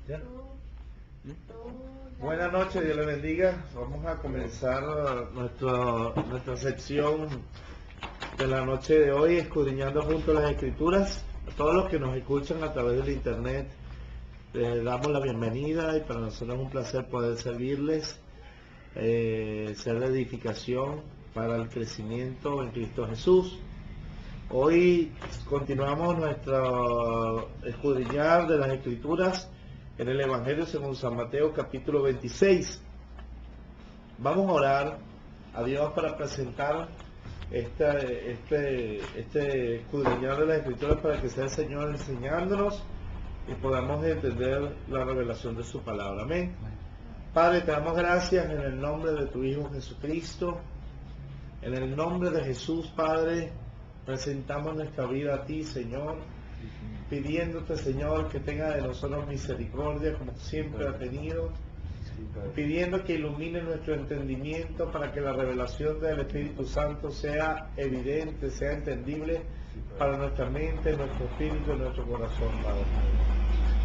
Ya. Buenas noches, Dios les bendiga. Vamos a comenzar nuestra sección de la noche de hoy, escudriñando juntos las Escrituras. A todos los que nos escuchan a través del internet, les damos la bienvenida y para nosotros es un placer poder servirles, ser de edificación para el crecimiento en Cristo Jesús. Hoy continuamos nuestro escudriñar de las Escrituras en el Evangelio según San Mateo capítulo 26. Vamos a orar a Dios para presentar este escudriñar de las Escrituras para que sea el Señor enseñándonos y podamos entender la revelación de su palabra. Amén. Padre, te damos gracias en el nombre de tu Hijo Jesucristo. En el nombre de Jesús, Padre, presentamos nuestra vida a ti, Señor, pidiéndote, Señor, que tenga de nosotros misericordia como siempre ha tenido, pidiendo que ilumine nuestro entendimiento para que la revelación del Espíritu Santo sea evidente, sea entendible para nuestra mente, nuestro espíritu y nuestro corazón, Padre.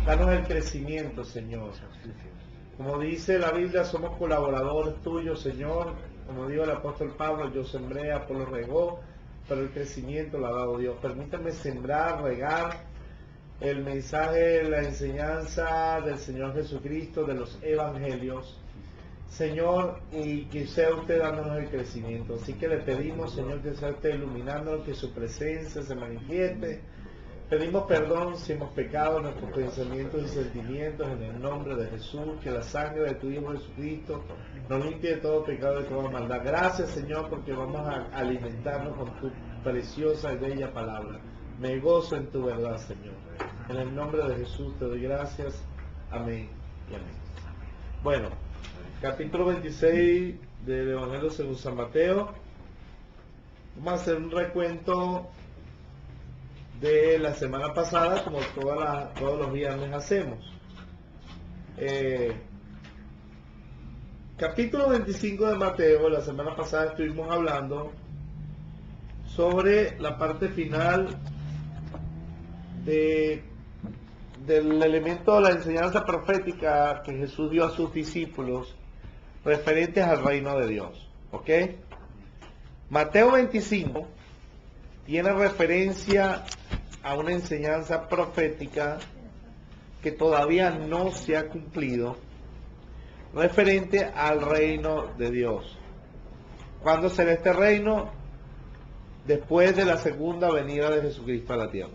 Danos el crecimiento, Señor. Como dice la Biblia, somos colaboradores tuyos, Señor. Como dijo el apóstol Pablo, yo sembré, Apolo regó, pero el crecimiento lo ha dado Dios. Permítame sembrar, regar el mensaje, la enseñanza del Señor Jesucristo, de los evangelios, Señor, y que sea usted dándonos el crecimiento. Así que le pedimos, Señor, que sea usted iluminándonos, que su presencia se manifieste. Pedimos perdón si hemos pecado en nuestros pensamientos y sentimientos en el nombre de Jesús, que la sangre de tu Hijo Jesucristo nos limpie de todo pecado y de toda maldad. Gracias, Señor, porque vamos a alimentarnos con tu preciosa y bella palabra. Me gozo en tu verdad, Señor. En el nombre de Jesús te doy gracias. Amén y amén. Bueno, capítulo 26 del Evangelio según San Mateo. Vamos a hacer un recuento de la semana pasada, como todos los viernes hacemos. Capítulo 25 de Mateo. La semana pasada estuvimos hablando sobre la parte final del elemento de la enseñanza profética que Jesús dio a sus discípulos referentes al reino de Dios. ¿Ok? Mateo 25 tiene referencia a una enseñanza profética que todavía no se ha cumplido, referente al reino de Dios. ¿Cuándo será este reino? Después de la segunda venida de Jesucristo a la tierra.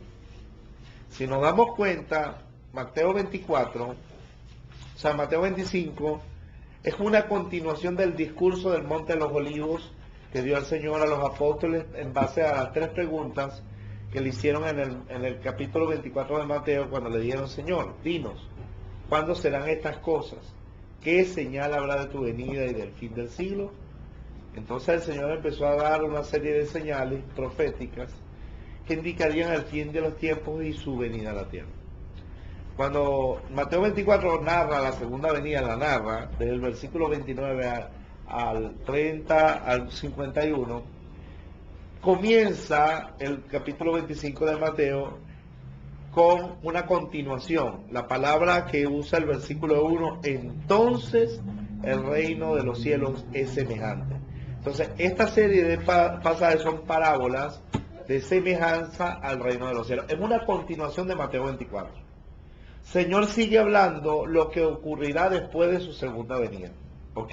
Si nos damos cuenta, Mateo 25 es una continuación del discurso del Monte de los Olivos que dio el Señor a los apóstoles en base a las tres preguntas que le hicieron en el capítulo 24 de Mateo, cuando le dijeron: Señor, dinos, ¿cuándo serán estas cosas? ¿Qué señal habrá de tu venida y del fin del siglo? Entonces el Señor empezó a dar una serie de señales proféticas que indicarían el fin de los tiempos y su venida a la tierra. Cuando Mateo 24 narra la segunda venida, la narra desde el versículo 29 al 30 al 51, comienza el capítulo 25 de Mateo con una continuación. La palabra que usa el versículo 1, entonces el reino de los cielos es semejante. Entonces, esta serie de pasajes son parábolas de semejanza al reino de los cielos. Es una continuación de Mateo 24. Señor sigue hablando lo que ocurrirá después de su segunda venida. ¿Ok?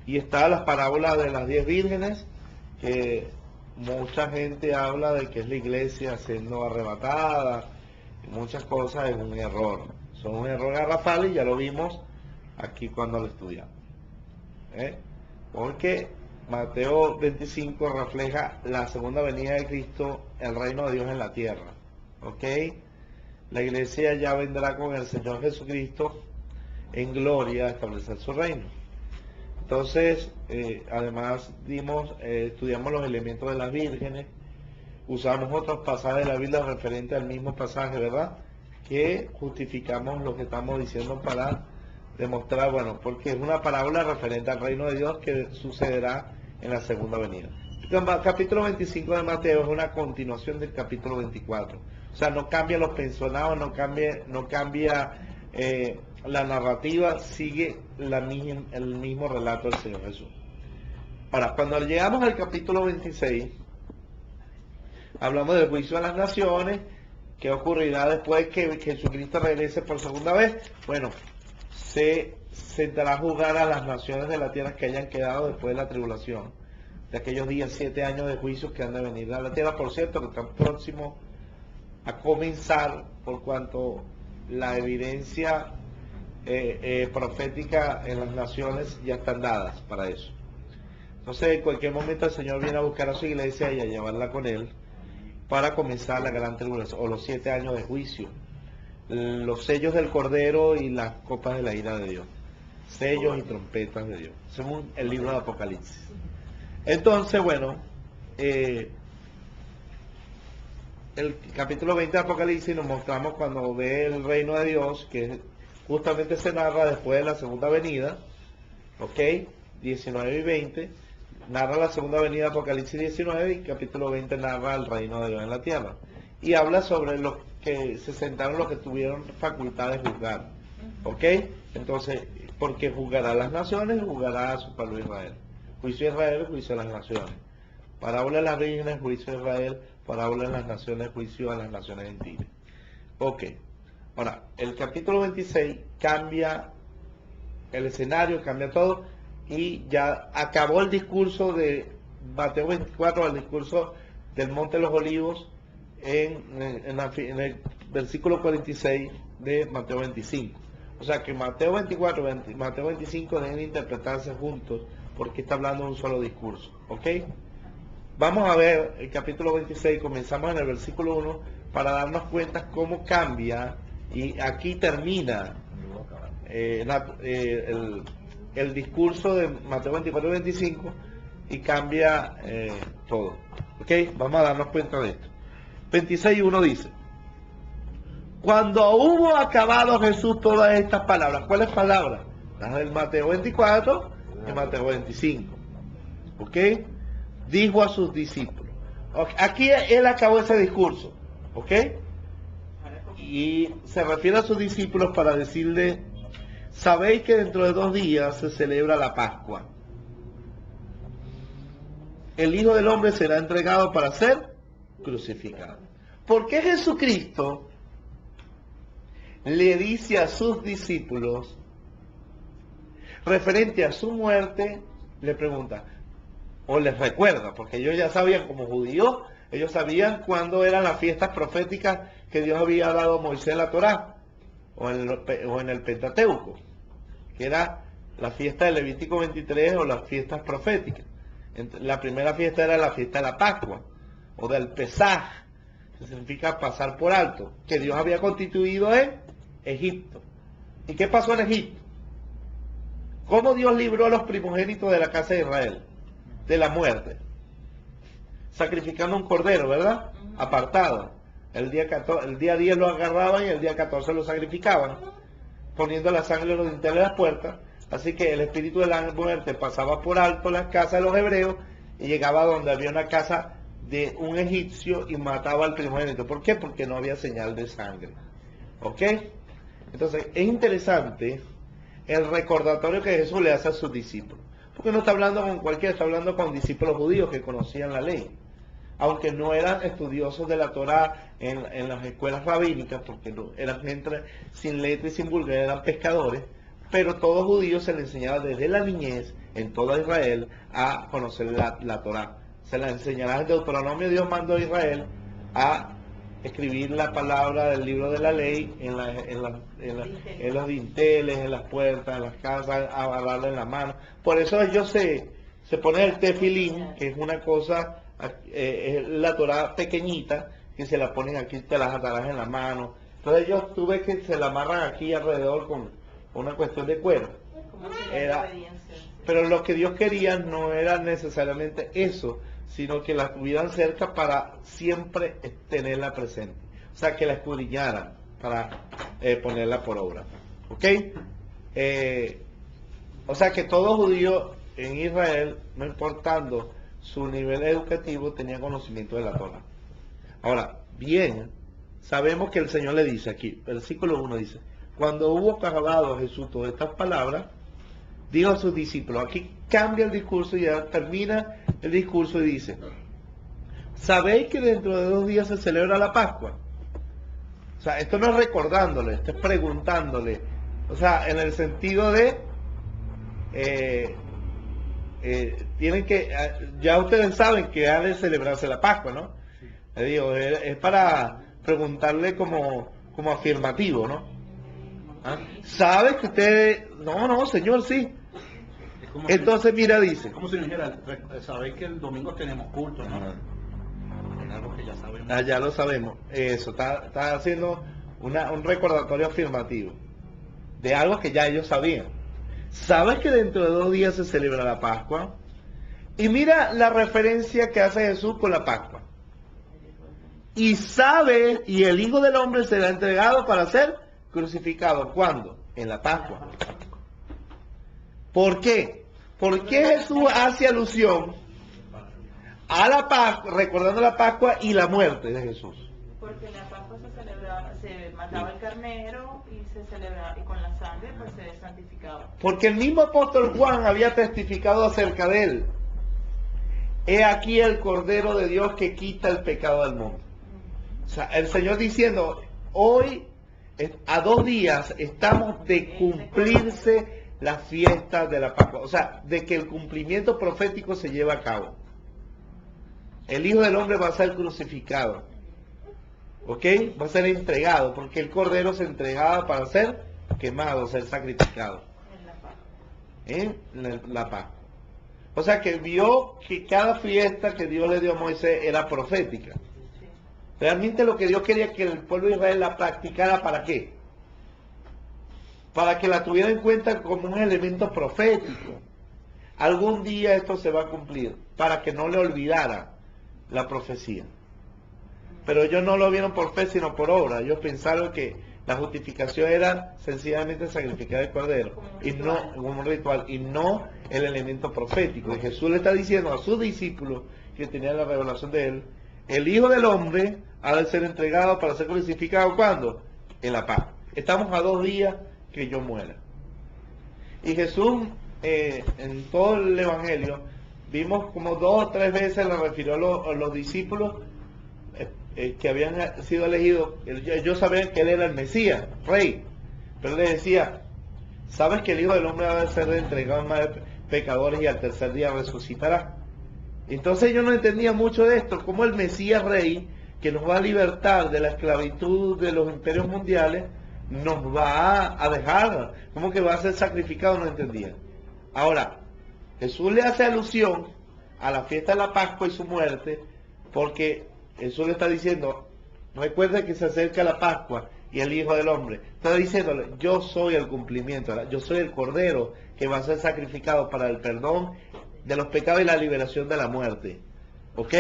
Y está las parábolas de las 10 vírgenes, que mucha gente habla de que es la iglesia siendo arrebatada, y muchas cosas. Es un error. Son un error garrafal y ya lo vimos aquí cuando lo estudiamos. Porque Mateo 25 refleja la segunda venida de Cristo, el reino de Dios en la tierra. ¿Ok? La iglesia ya vendrá con el Señor Jesucristo en gloria a establecer su reino. Entonces, además estudiamos los elementos de las vírgenes, usamos otros pasajes de la Biblia referentes al mismo pasaje, ¿verdad? Que justificamos lo que estamos diciendo para demostrar, bueno, porque es una parábola referente al reino de Dios que sucederá en la segunda venida. El capítulo 25 de Mateo es una continuación del capítulo 24. O sea, no cambia los pensionados, no cambia la narrativa sigue el mismo relato del Señor Jesús. Ahora, cuando llegamos al capítulo 26, hablamos del juicio a las naciones, que ocurrirá después que Jesucristo regrese por segunda vez. Bueno, se sentará a juzgar a las naciones de la tierra que hayan quedado después de la tribulación, de aquellos días, 7 años de juicios que han de venir a la tierra, por cierto, que están próximos a comenzar, por cuanto la evidencia profética en las naciones ya están dadas para eso. Entonces, en cualquier momento el Señor viene a buscar a su iglesia y a llevarla con Él para comenzar la gran tribulación, o los 7 años de juicio, los sellos del Cordero y las copas de la ira de Dios, sellos y trompetas de Dios, según el libro de Apocalipsis. Entonces, bueno, el capítulo 20 de Apocalipsis nos mostramos cuando ve el reino de Dios, que justamente se narra después de la segunda venida, ¿ok? 19 y 20, narra la segunda venida de Apocalipsis 19 y capítulo 20 narra el reino de Dios en la tierra. Y habla sobre los que se sentaron, los que tuvieron facultad de juzgar, ¿ok? Entonces, porque juzgará a las naciones, juzgará a su pueblo Israel. Juicio de Israel, juicio a las naciones. Parábola de las vírgenes, juicio de Israel. Parábola de las naciones, juicio a las naciones gentiles. Ok. Ahora, el capítulo 26 cambia el escenario, cambia todo, y ya acabó el discurso de Mateo 24, el discurso del Monte de los Olivos, en el versículo 46 de Mateo 25. O sea que Mateo 24 y Mateo 25 deben interpretarse juntos, porque está hablando de un solo discurso. ¿Ok? Vamos a ver el capítulo 26, comenzamos en el versículo 1, para darnos cuenta cómo cambia, y aquí termina el discurso de Mateo 24 y 25, y cambia todo. ¿Ok? Vamos a darnos cuenta de esto. 26:1 dice: cuando hubo acabado Jesús todas estas palabras. ¿Cuáles palabras? Las del Mateo 24 y Mateo 25. ¿Ok? Dijo a sus discípulos. Aquí él acabó ese discurso. ¿Ok? Y se refiere a sus discípulos para decirle: sabéis que dentro de 2 días se celebra la Pascua. El Hijo del Hombre será entregado para ser crucificado. ¿Por qué Jesucristo le dice a sus discípulos, referente a su muerte, le pregunta, o les recuerda, porque ellos ya sabían como judíos, ellos sabían cuándo eran las fiestas proféticas que Dios había dado a Moisés en la Torá, o en el Pentateuco, que era la fiesta de Levítico 23 o las fiestas proféticas. La primera fiesta era la fiesta de la Pascua, o del Pesaj, que significa pasar por alto, que Dios había constituido en Egipto. ¿Y qué pasó en Egipto? ¿Cómo Dios libró a los primogénitos de la casa de Israel de la muerte? Sacrificando un cordero, ¿verdad? Apartado. El día 10 lo agarraban y el día 14 lo sacrificaban, poniendo la sangre en los dinteles de las puertas. Así que el espíritu de la muerte pasaba por alto las casas de los hebreos y llegaba donde había una casa de un egipcio y mataba al primogénito. ¿Por qué? Porque no había señal de sangre. ¿Ok? Entonces, es interesante el recordatorio que Jesús le hace a sus discípulos. Porque no está hablando con cualquiera, está hablando con discípulos judíos que conocían la ley. Aunque no eran estudiosos de la Torá en las escuelas rabínicas, porque no, eran gente sin letra y sin vulgar, eran pescadores, pero todo judío se le enseñaba desde la niñez, en toda Israel, a conocer la Torá. Se la enseñará desde Deuteronomio. Dios mandó a Israel a escribir la palabra del libro de la ley en los dinteles, en las puertas, en las casas, a agarrarla en la mano. Por eso ellos se ponen el tefilín, que es una cosa, es la Torá pequeñita, que se la ponen aquí, te las atarás en la mano. Entonces ellos, tú ves que se la amarran aquí alrededor con una cuestión de cuero. Pero lo que Dios quería no era necesariamente eso, sino que la tuvieran cerca para siempre tenerla presente. O sea, que la escudriñaran para ponerla por obra. ¿Ok? O sea, que todo judío en Israel, no importando su nivel educativo, tenía conocimiento de la Torá. Ahora, bien, sabemos que el Señor le dice aquí, versículo 1 dice: cuando hubo acabado Jesús todas estas palabras, dijo a sus discípulos, aquí cambia el discurso y ya termina el discurso y dice, ¿sabéis que dentro de 2 días se celebra la Pascua? O sea, esto no es recordándole, esto es preguntándole. O sea, en el sentido de, tienen que, ya ustedes saben que ha de celebrarse la Pascua, ¿no? Le digo, es para preguntarle como afirmativo, ¿no? ¿Ah? ¿Sabes que ustedes? No, señor, sí. Entonces, mira, dice. Es como si nos dijera, sabéis que el domingo tenemos culto, ¿no? Es algo que ya sabemos. Ya lo sabemos. Eso, está haciendo un recordatorio afirmativo de algo que ya ellos sabían. ¿Sabes que dentro de 2 días se celebra la Pascua? Y mira la referencia que hace Jesús con la Pascua. Y sabe, y el Hijo del Hombre será entregado para ser crucificado. ¿Cuándo? En la Pascua. ¿Por qué? ¿Por qué Jesús hace alusión a la Pascua, recordando la Pascua y la muerte de Jesús? Porque en la Pascua se mataba el carnero y se celebraba, y con la sangre pues se santificaba. Porque el mismo apóstol Juan había testificado acerca de él. He aquí el Cordero de Dios que quita el pecado del mundo. O sea, el Señor diciendo, hoy, a 2 días, estamos de cumplirse la fiesta de la Pascua. O sea, de que el cumplimiento profético se lleva a cabo. El Hijo del Hombre va a ser crucificado. ¿Ok? Va a ser entregado, porque el Cordero se entregaba para ser quemado, ser sacrificado. En la Pascua. O sea, que vio que cada fiesta que Dios le dio a Moisés era profética. Realmente lo que Dios quería que el pueblo de Israel la practicara, ¿para qué? Para que la tuviera en cuenta como un elemento profético. Algún día esto se va a cumplir, para que no le olvidara la profecía. Pero ellos no lo vieron por fe, sino por obra. Ellos pensaron que la justificación era sencillamente sacrificar el cordero, y no como un ritual, y no el elemento profético. Y Jesús le está diciendo a sus discípulos, que tenían la revelación de él, el Hijo del Hombre ha de ser entregado para ser crucificado. ¿Cuándo? En la Pascua. Estamos a 2 días que yo muera. Y Jesús, en todo el Evangelio, vimos como 2 o 3 veces le refirió a los discípulos que habían sido elegidos. Ellos sabían que él era el Mesías, rey. Pero él les decía, ¿sabes que el Hijo del Hombre ha de ser entregado en manos de pecadores y al tercer día resucitará? Entonces yo no entendía mucho de esto, como el Mesías Rey, que nos va a libertar de la esclavitud de los imperios mundiales, nos va a dejar, como que va a ser sacrificado, no entendía. Ahora, Jesús le hace alusión a la fiesta de la Pascua y su muerte, porque Jesús le está diciendo, recuerda que se acerca la Pascua y el Hijo del Hombre. Está diciéndole, yo soy el cumplimiento, ¿verdad? Yo soy el Cordero que va a ser sacrificado para el perdón de los pecados y la liberación de la muerte. ¿Ok?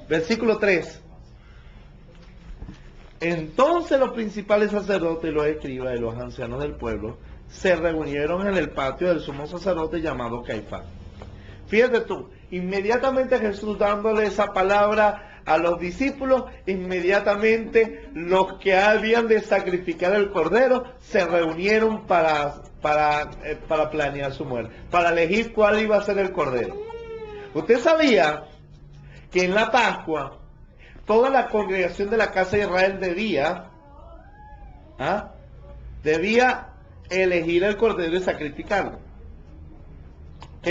Versículo 3. Entonces los principales sacerdotes y los escribas y los ancianos del pueblo se reunieron en el patio del sumo sacerdote llamado Caifás. Fíjate tú, inmediatamente Jesús dándole esa palabra a los discípulos, inmediatamente los que habían de sacrificar el cordero se reunieron para planear su muerte, para elegir cuál iba a ser el cordero. Usted sabía que en la Pascua toda la congregación de la casa de Israel debía elegir el cordero y sacrificarlo. ¿Ok?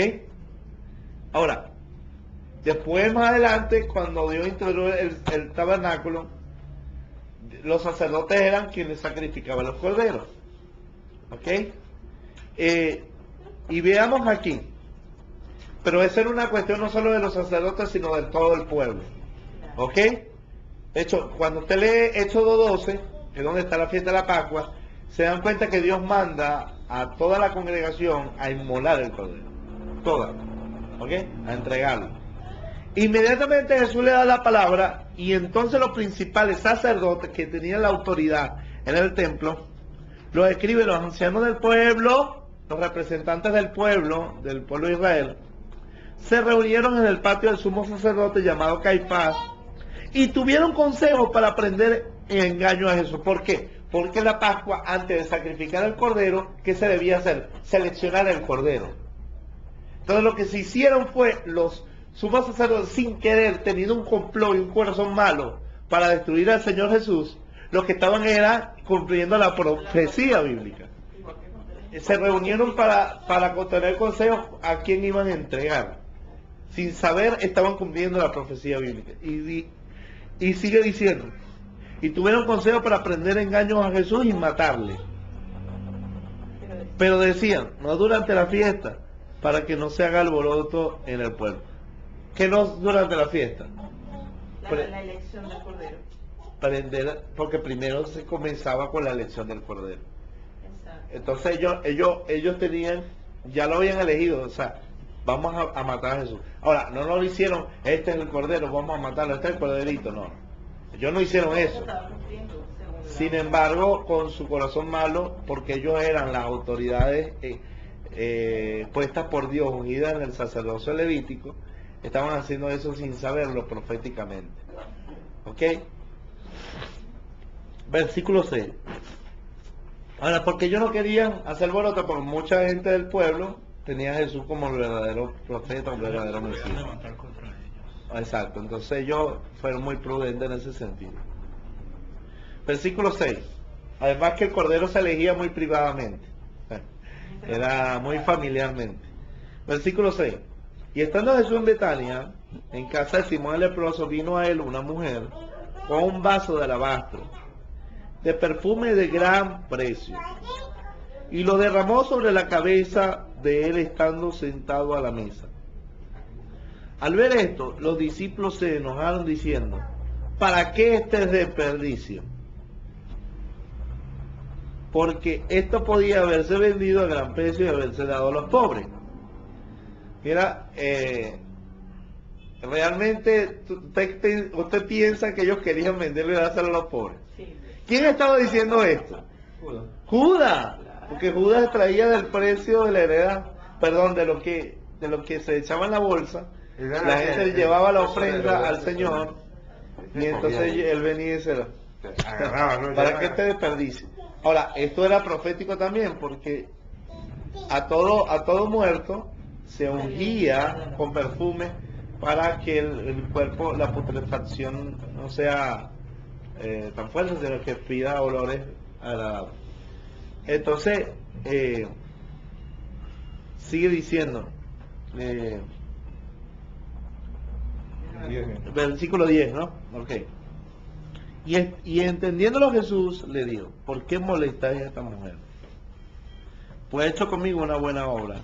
Ahora, después más adelante, cuando Dios introdujo el tabernáculo, los sacerdotes eran quienes sacrificaban los corderos. ¿Ok? Y veamos aquí. Pero esa era una cuestión no solo de los sacerdotes, sino de todo el pueblo. ¿Ok? De hecho, cuando usted lee Éxodo 12, que es donde está la fiesta de la Pascua, se dan cuenta que Dios manda a toda la congregación a inmolar el cordero. Toda. ¿Ok? A entregarlo. Inmediatamente Jesús le da la palabra, y entonces los principales sacerdotes que tenían la autoridad en el templo, los escriben los ancianos del pueblo, los representantes del pueblo de Israel, se reunieron en el patio del sumo sacerdote llamado Caifás, y tuvieron consejo para prender en engaño a Jesús. ¿Por qué? Porque la Pascua, antes de sacrificar el cordero, ¿qué se debía hacer? Seleccionar el cordero. Entonces lo que se hicieron fue los sumos sacerdotes, sin querer, teniendo un complot y un corazón malo para destruir al Señor Jesús, lo que estaban era cumpliendo la profecía bíblica. Se reunieron para tener consejos a quién iban a entregar. Sin saber, estaban cumpliendo la profecía bíblica. Y sigue diciendo, y tuvieron consejo para prender engaños a Jesús y matarle. Pero decían, no durante la fiesta, para que no se haga alboroto en el pueblo. ¿Qué no durante la fiesta? La elección del cordero. Porque primero se comenzaba con la elección del cordero. Exacto. Entonces ellos tenían, ya lo habían elegido, o sea, vamos a matar a Jesús. Ahora, no lo hicieron, este es el cordero, vamos a matarlo, este es el corderito, no. Ellos no hicieron eso. Sin embargo, con su corazón malo, porque ellos eran las autoridades puestas por Dios, ungidas en el sacerdocio levítico, estaban haciendo eso sin saberlo proféticamente. ¿Ok? Versículo 6. Ahora, porque ellos no querían hacer alboroto, porque mucha gente del pueblo tenía a Jesús como el verdadero profeta, el verdadero Mesías. Levantar contra ellos. Exacto, entonces ellos fueron muy prudentes en ese sentido. Versículo 6. Además que el cordero se elegía muy privadamente, era muy familiarmente. Versículo 6. Y estando Jesús en Betania, en casa de Simón el leproso, vino a él una mujer con un vaso de alabastro, de perfume de gran precio, y lo derramó sobre la cabeza de él estando sentado a la mesa. Al ver esto, los discípulos se enojaron diciendo, ¿para qué este desperdicio? Porque esto podía haberse vendido a gran precio y haberse dado a los pobres. Mira, realmente usted piensa que ellos querían venderlo y dárselo a los pobres. Sí. ¿Quién estaba diciendo esto? Judas, porque Judas extraía del precio de la heredad, perdón, de lo que se echaba en la bolsa. La gente llevaba la ofrenda al Señor y entonces él venía y se la agarraba, ¿no? ¿Para qué este desperdicio? Ahora, esto era profético también, porque a todo muerto se ungía con perfume para que el cuerpo, la putrefacción no sea tan fuerte, sino que pida olores agradables. Entonces, sigue diciendo, versículo 10, ¿no? Ok. Y entendiéndolo Jesús le dijo, ¿por qué molestáis a esta mujer? Pues he hecho conmigo una buena obra,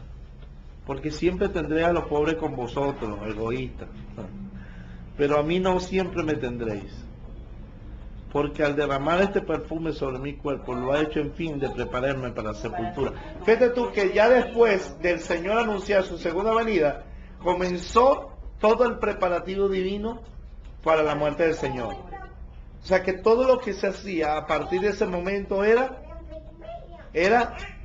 porque siempre tendré a los pobres con vosotros, egoístas, pero a mí no siempre me tendréis, porque al derramar este perfume sobre mi cuerpo lo ha hecho en fin de prepararme para la sepultura. Fíjate tú que ya después del Señor anunciar su segunda venida, comenzó todo el preparativo divino para la muerte del Señor. O sea que todo lo que se hacía a partir de ese momento era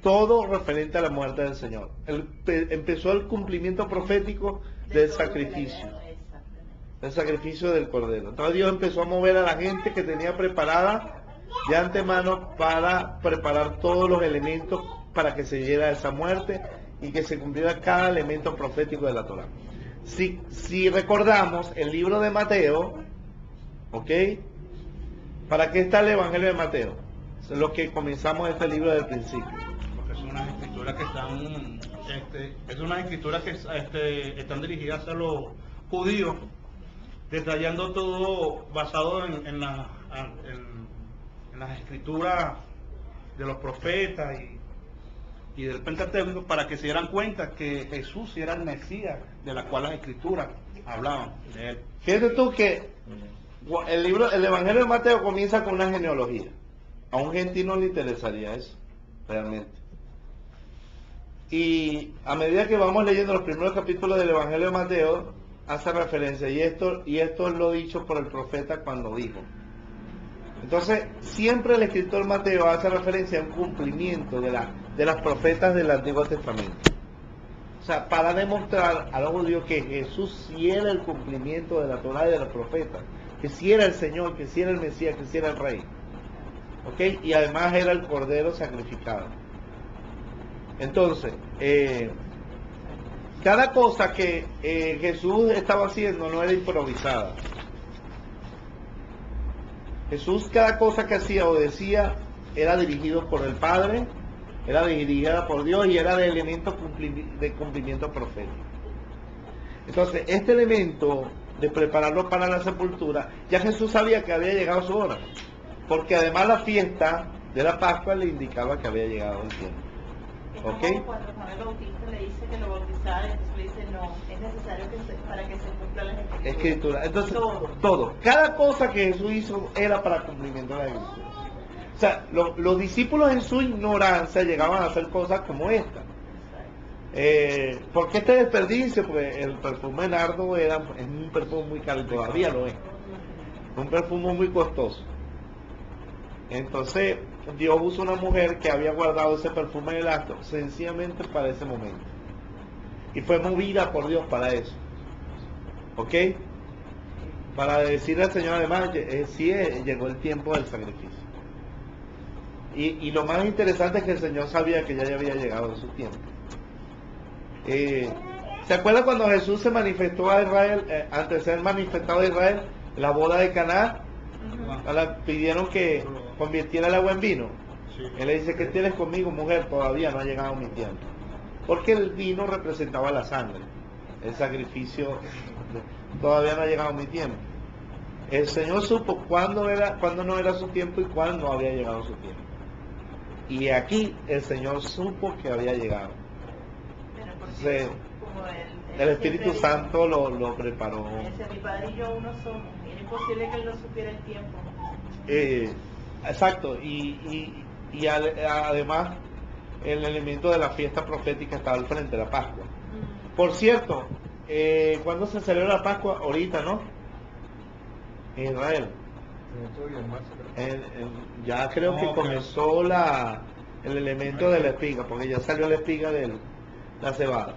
todo referente a la muerte del Señor. Empezó el cumplimiento profético del sacrificio del Cordero. Entonces Dios empezó a mover a la gente que tenía preparada de antemano para preparar todos los elementos para que se diera esa muerte y que se cumpliera cada elemento profético de la Torá. Si recordamos el libro de Mateo, ¿ok? ¿Para qué está el Evangelio de Mateo? Es lo que comenzamos este libro desde el principio. Porque son unas escrituras que están dirigidas a los judíos, detallando todo basado en las escrituras de los profetas y del Pentateuco, para que se dieran cuenta que Jesús era el Mesías, de la cual las escrituras hablaban de él. Fíjate tú que el Evangelio de Mateo comienza con una genealogía. A un gentil no le interesaría eso, realmente. Y a medida que vamos leyendo los primeros capítulos del Evangelio de Mateo, hace referencia, y esto es lo dicho por el profeta cuando dijo. Entonces, siempre el escritor Mateo hace referencia a un cumplimiento de las profetas del Antiguo Testamento. O sea, para demostrar a los judíos que Jesús sí era el cumplimiento de la Torá y de los profetas, que sí era el Señor, que sí era el Mesías, que sí era el Rey. ¿ok? Y además era el cordero sacrificado. Entonces, cada cosa que Jesús estaba haciendo no era improvisada. Jesús, cada cosa que hacía o decía, era dirigido por el Padre, era dirigida por Dios y era de elemento de cumplimiento profético. Entonces, este elemento de prepararlo para la sepultura, ya Jesús sabía que había llegado su hora, porque además la fiesta de la Pascua le indicaba que había llegado el tiempo. Es ¿Ok? como cuando Juan el Bautista le dice que lo bautizara, entonces le dice, no, es necesario para que se cumpla la Escritura. Entonces, Todo. todo. Cada cosa que Jesús hizo era para cumplimiento de la Escritura. O sea, los discípulos en su ignorancia llegaban a hacer cosas como esta. ¿Por qué este desperdicio? Porque el perfume de nardo es un perfume muy caro, todavía lo es. Un perfume muy costoso. Entonces, Dios usó una mujer que había guardado ese perfume en el acto, sencillamente para ese momento. Y fue movida por Dios para eso. ¿Ok? Para decirle al Señor, además, sí llegó el tiempo del sacrificio. Y lo más interesante es que el Señor sabía que ya había llegado su tiempo. ¿Se acuerdan cuando Jesús se manifestó a Israel, antes de ser manifestado a Israel, en la boda de Caná? Pidieron que convirtiera el agua en vino. Él le dice, ¿qué tienes conmigo, mujer? Todavía no ha llegado mi tiempo. Porque el vino representaba la sangre, el sacrificio. Todavía no ha llegado mi tiempo. El Señor supo cuándo no era su tiempo y cuándo había llegado su tiempo. Y aquí el Señor supo que había llegado. Entonces, el Espíritu Santo lo preparó. Mi padre y yo uno somos. Era imposible que él no supiera el tiempo. Exacto. Y además el elemento de la fiesta profética estaba al frente de la Pascua. Por cierto, ¿cuándo se celebra la Pascua? Ahorita, ¿no? En Israel. Ya creo que comenzó el elemento de la espiga, porque ya salió la espiga de la cebada.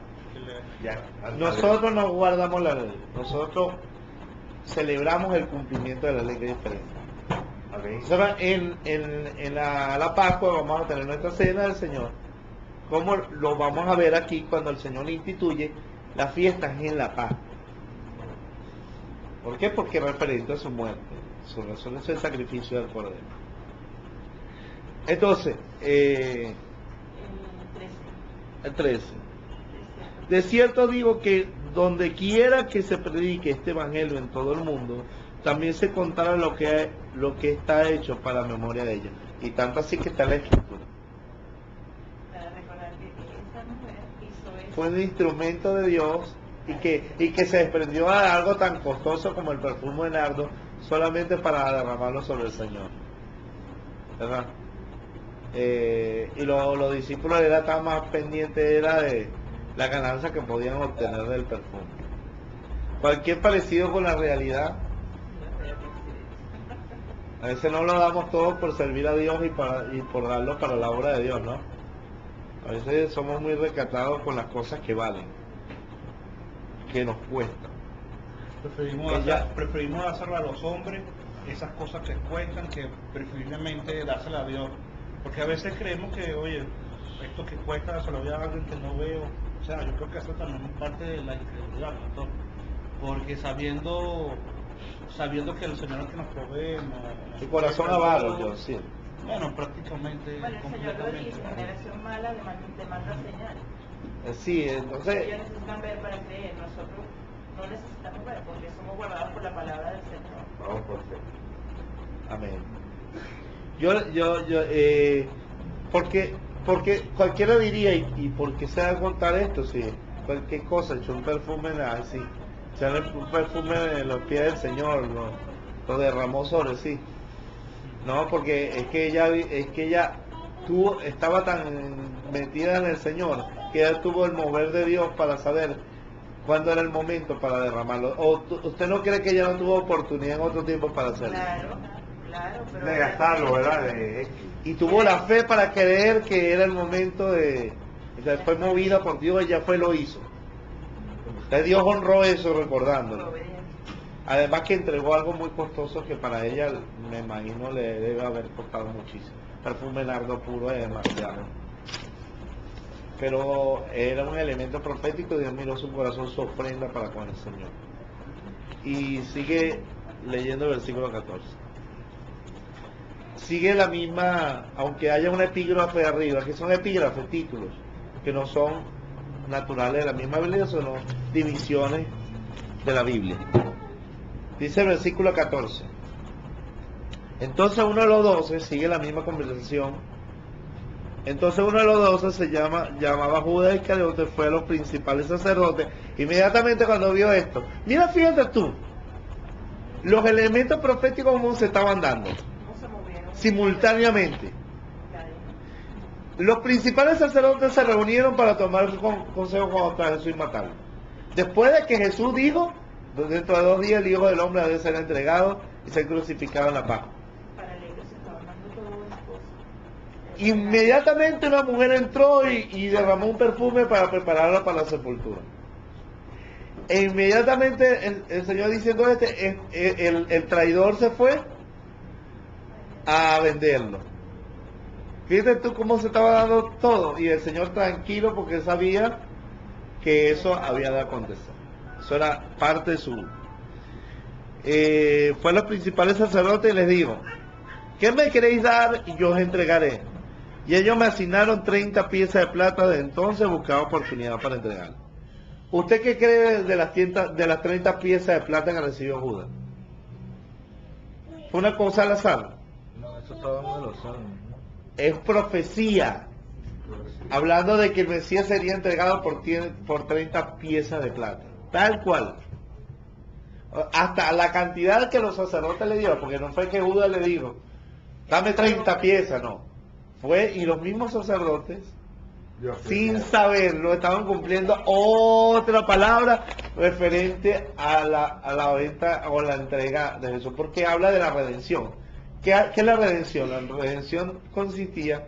Ya. Nosotros no guardamos la ley, nosotros celebramos el cumplimiento de la ley, que es diferente. Nosotros en la Pascua vamos a tener nuestra cena del Señor, como lo vamos a ver aquí cuando el Señor instituye las fiestas en la Pascua. ¿Por qué? Porque es referente a su muerte, su resurrección, el sacrificio del Cordero. Entonces, el 13. De cierto digo que donde quiera que se predique este evangelio en todo el mundo, también se contará lo que está hecho para la memoria de ella. Y tanto así que está en la Escritura. Para recordar que esa mujer hizo eso. Fue un instrumento de Dios y que se desprendió de algo tan costoso como el perfume de nardo solamente para derramarlo sobre el Señor. ¿Verdad? Y los discípulos estaban más pendientes de la ganancia que podían obtener del perfume. Cualquier parecido con la realidad, a veces no lo damos todo por servir a Dios y por darlo para la obra de Dios, ¿no? A veces somos muy recatados con las cosas que valen, que nos cuestan. Preferimos hacerlo a los hombres, esas cosas que cuestan, que preferiblemente dársela a Dios. Porque a veces creemos que, oye, esto que cuesta se lo voy a dar a alguien que no veo. O sea, yo creo que eso también es parte de la incredulidad, ¿no? Porque sabiendo que el Señor es que nos provee, Su corazón avaro, yo sí. Bueno, prácticamente. Bueno, el Señor lo dice, generación mala te manda señal. Sí, entonces. Ellos necesitan ver para creer, nosotros no necesitamos ver porque somos guardados por la palabra del Señor. Vamos por fe. Amén. Porque cualquiera diría, ¿y por qué se va a contar esto? Si cualquier cosa, echó un perfume así, echó un perfume en los pies del Señor, lo derramó sobre sí. No, porque es que ella estaba tan metida en el Señor, que ella tuvo el mover de Dios para saber cuándo era el momento para derramarlo. ¿O usted no cree que ella no tuvo oportunidad en otro tiempo para hacerlo? Claro, pero de gastarlo, ¿verdad? Y tuvo la fe para creer que era el momento fue movida por Dios, ella lo hizo. Entonces Dios honró eso recordándolo. Además que entregó algo muy costoso que para ella, me imagino, le debe haber costado muchísimo. Perfume nardo puro es demasiado. Pero era un elemento profético y Dios miró su corazón, su ofrenda para con el Señor. Y sigue leyendo el versículo 14. Sigue la misma, aunque haya un epígrafe arriba, que son epígrafes, títulos, que no son naturales de la misma Biblia, son divisiones de la Biblia. Dice el versículo 14. Entonces uno de los 12, sigue la misma conversación. Entonces uno de los 12 llamaba Judas Iscariote, fue a los principales sacerdotes. Inmediatamente cuando vio esto, mira, fíjate tú, los elementos proféticos como se estaban dando simultáneamente. Los principales sacerdotes se reunieron para tomar consejo contra Jesús y matarlo. Después de que Jesús dijo, dentro de 2 días el Hijo del Hombre ha de ser entregado y ser crucificado en la paz. Inmediatamente una mujer entró y derramó un perfume para prepararla para la sepultura. E inmediatamente el Señor diciendo el traidor se fue a venderlo. Fíjate tú cómo se estaba dando todo, y el Señor tranquilo porque sabía que eso había de acontecer. Eso era parte de su... fue a los principales sacerdotes y les dijo, ¿qué me queréis dar? Y yo os entregaré. Y ellos me asignaron 30 piezas de plata. De entonces buscaba oportunidad para entregar. ¿Usted qué cree de las 30 piezas de plata que recibió Judas? ¿Fue una cosa al azar? No, eso estaba en los salmos, ¿no? Es profecía, hablando de que el Mesías sería entregado por 30 piezas de plata, tal cual. Hasta la cantidad que los sacerdotes le dieron, porque no fue que Judas le dijo, dame 30 piezas, no. Fue, y los mismos sacerdotes, sin saberlo, estaban cumpliendo otra palabra referente a la venta o la entrega de Jesús, porque habla de la redención. ¿Qué es la redención? La redención consistía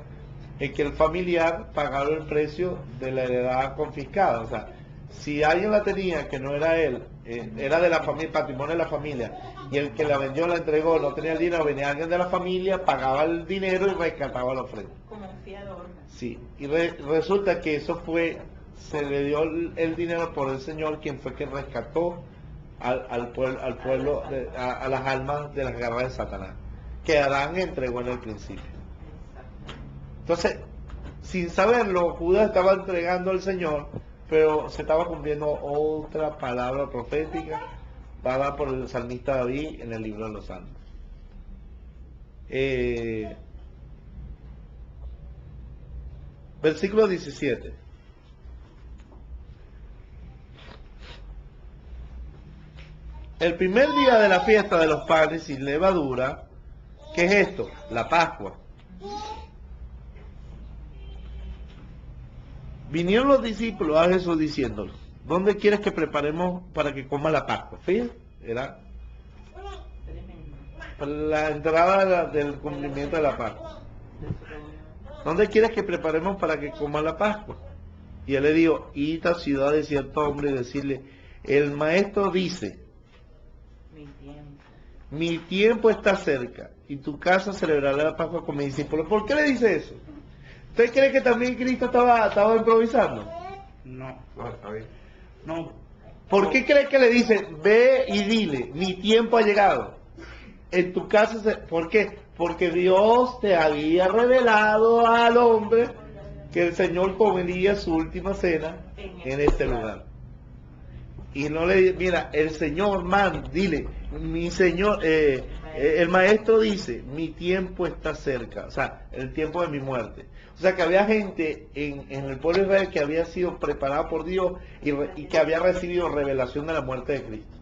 en que el familiar pagaba el precio de la heredad confiscada. O sea, si alguien la tenía que no era él, era de la familia, patrimonio de la familia, y el que la vendió, la entregó, no tenía el dinero, venía alguien de la familia, pagaba el dinero y rescataba la ofrenda. Como un fiador. Sí, y resulta que eso fue, se le dio el dinero por el Señor, quien fue quien rescató al pueblo, a las almas de las garras de Satanás, que Adán entregó en el principio. Entonces, sin saberlo, Judas estaba entregando al Señor, pero se estaba cumpliendo otra palabra profética dada por el salmista David en el libro de los Salmos. Versículo 17. El primer día de la fiesta de los panes sin levadura, ¿qué es esto? La Pascua. Vinieron los discípulos a Jesús diciéndole, ¿dónde quieres que preparemos para que coma la Pascua? Fíjate, era la entrada del cumplimiento de la Pascua. ¿Dónde quieres que preparemos para que coma la Pascua? Y él le dijo, id a ciudad de cierto hombre y decirle, el maestro dice, mi tiempo está cerca y tu casa celebrará la Pascua con mis discípulos. ¿Por qué le dice eso? ¿Usted cree que también Cristo estaba improvisando? No. Está bien. No. ¿Por qué cree que le dice, ve y dile, mi tiempo ha llegado? En tu casa, ¿por qué? Porque Dios te había revelado al hombre que el Señor comería su última cena en este lugar. Y no le dice, mira, el Señor, dile, mi Señor, el maestro dice, mi tiempo está cerca, o sea, el tiempo de mi muerte. O sea, que había gente en el pueblo de Israel que había sido preparada por Dios y que había recibido revelación de la muerte de Cristo.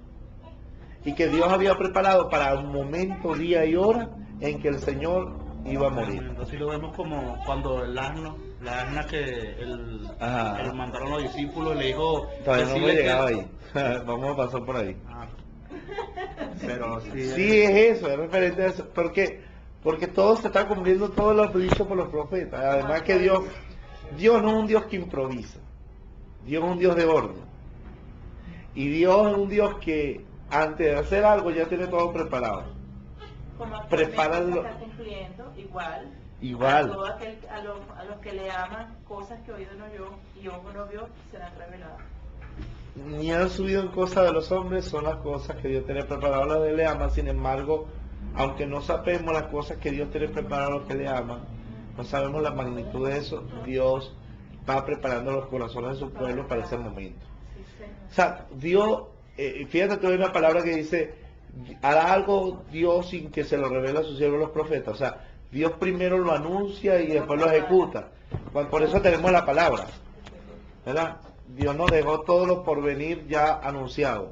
Y que Dios había preparado para un momento, día y hora en que el Señor iba a morir. Así lo vemos como cuando la asna que mandaron los discípulos le dijo... Todavía no hemos llegado ahí. Vamos a pasar por ahí. Pero sí, sí es eso, es referente a eso. ¿Por qué? Porque todo se está cumpliendo, todo lo dicho por los profetas. Además que Dios no es un Dios que improvisa. Dios es un Dios de orden. Y Dios es un Dios que antes de hacer algo ya tiene todo preparado. Como Prepáralo. está cumpliendo igual. Igual. A los que le aman, cosas que oído no oyó y ojo no vio, serán reveladas. Ni han subido en cosas de los hombres, son las cosas que Dios tiene preparado a los que le aman. Sin embargo, aunque no sabemos las cosas que Dios tiene preparado a los que le aman, no sabemos la magnitud de eso, Dios va preparando los corazones de su pueblo para ese momento. Sí, señor. O sea, Dios, fíjate que hay una palabra que dice, hará algo Dios sin que se lo revele a sus siervos los profetas. O sea, Dios primero lo anuncia y después lo ejecuta. Por eso tenemos la palabra, ¿verdad? Dios nos dejó todos los porvenir ya anunciados.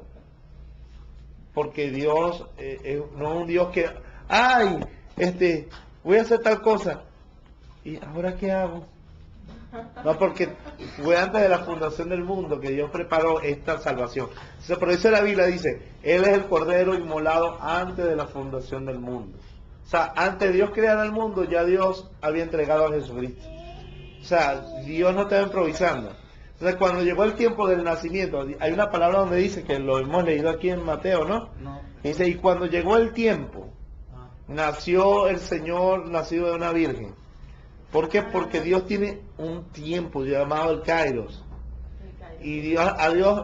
Porque Dios no es un Dios que, ay, voy a hacer tal cosa. ¿Y ahora qué hago? No, porque fue antes de la fundación del mundo que Dios preparó esta salvación. Entonces, por eso la Biblia dice, Él es el Cordero inmolado antes de la fundación del mundo. O sea, antes de Dios crear el mundo, ya Dios había entregado a Jesucristo. O sea, Dios no estaba improvisando. Entonces, cuando llegó el tiempo del nacimiento, hay una palabra donde dice, que lo hemos leído aquí en Mateo, ¿no? No. Dice, y cuando llegó el tiempo, nació el Señor, nacido de una virgen. ¿Por qué? Porque Dios tiene un tiempo llamado el Kairos. Y Dios,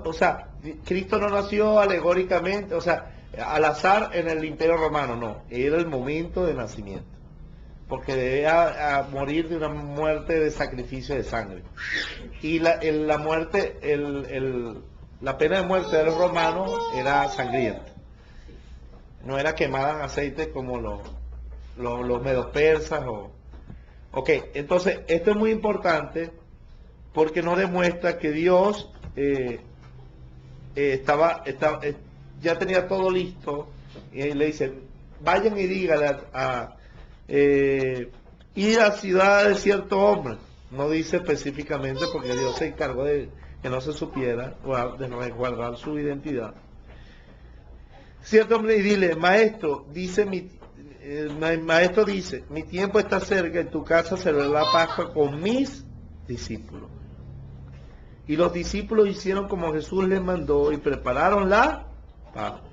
o sea, Cristo no nació alegóricamente, o sea, al azar en el Imperio Romano, no. Era el momento de nacimiento. Porque debía morir de una muerte de sacrificio de sangre. Y la muerte, la pena de muerte de los romanos era sangrienta. No era quemada en aceite como los medos persas o... Ok, entonces esto es muy importante porque nos demuestra que Dios ya tenía todo listo y le dice, vayan y díganle ir a la ciudad de cierto hombre. No dice específicamente porque Dios se encargó de que no se supiera o de resguardar su identidad. Cierto hombre y dile, maestro dice, mi tiempo está cerca, en tu casa celebrará la Pascua con mis discípulos. Y los discípulos hicieron como Jesús les mandó y prepararon la Pascua.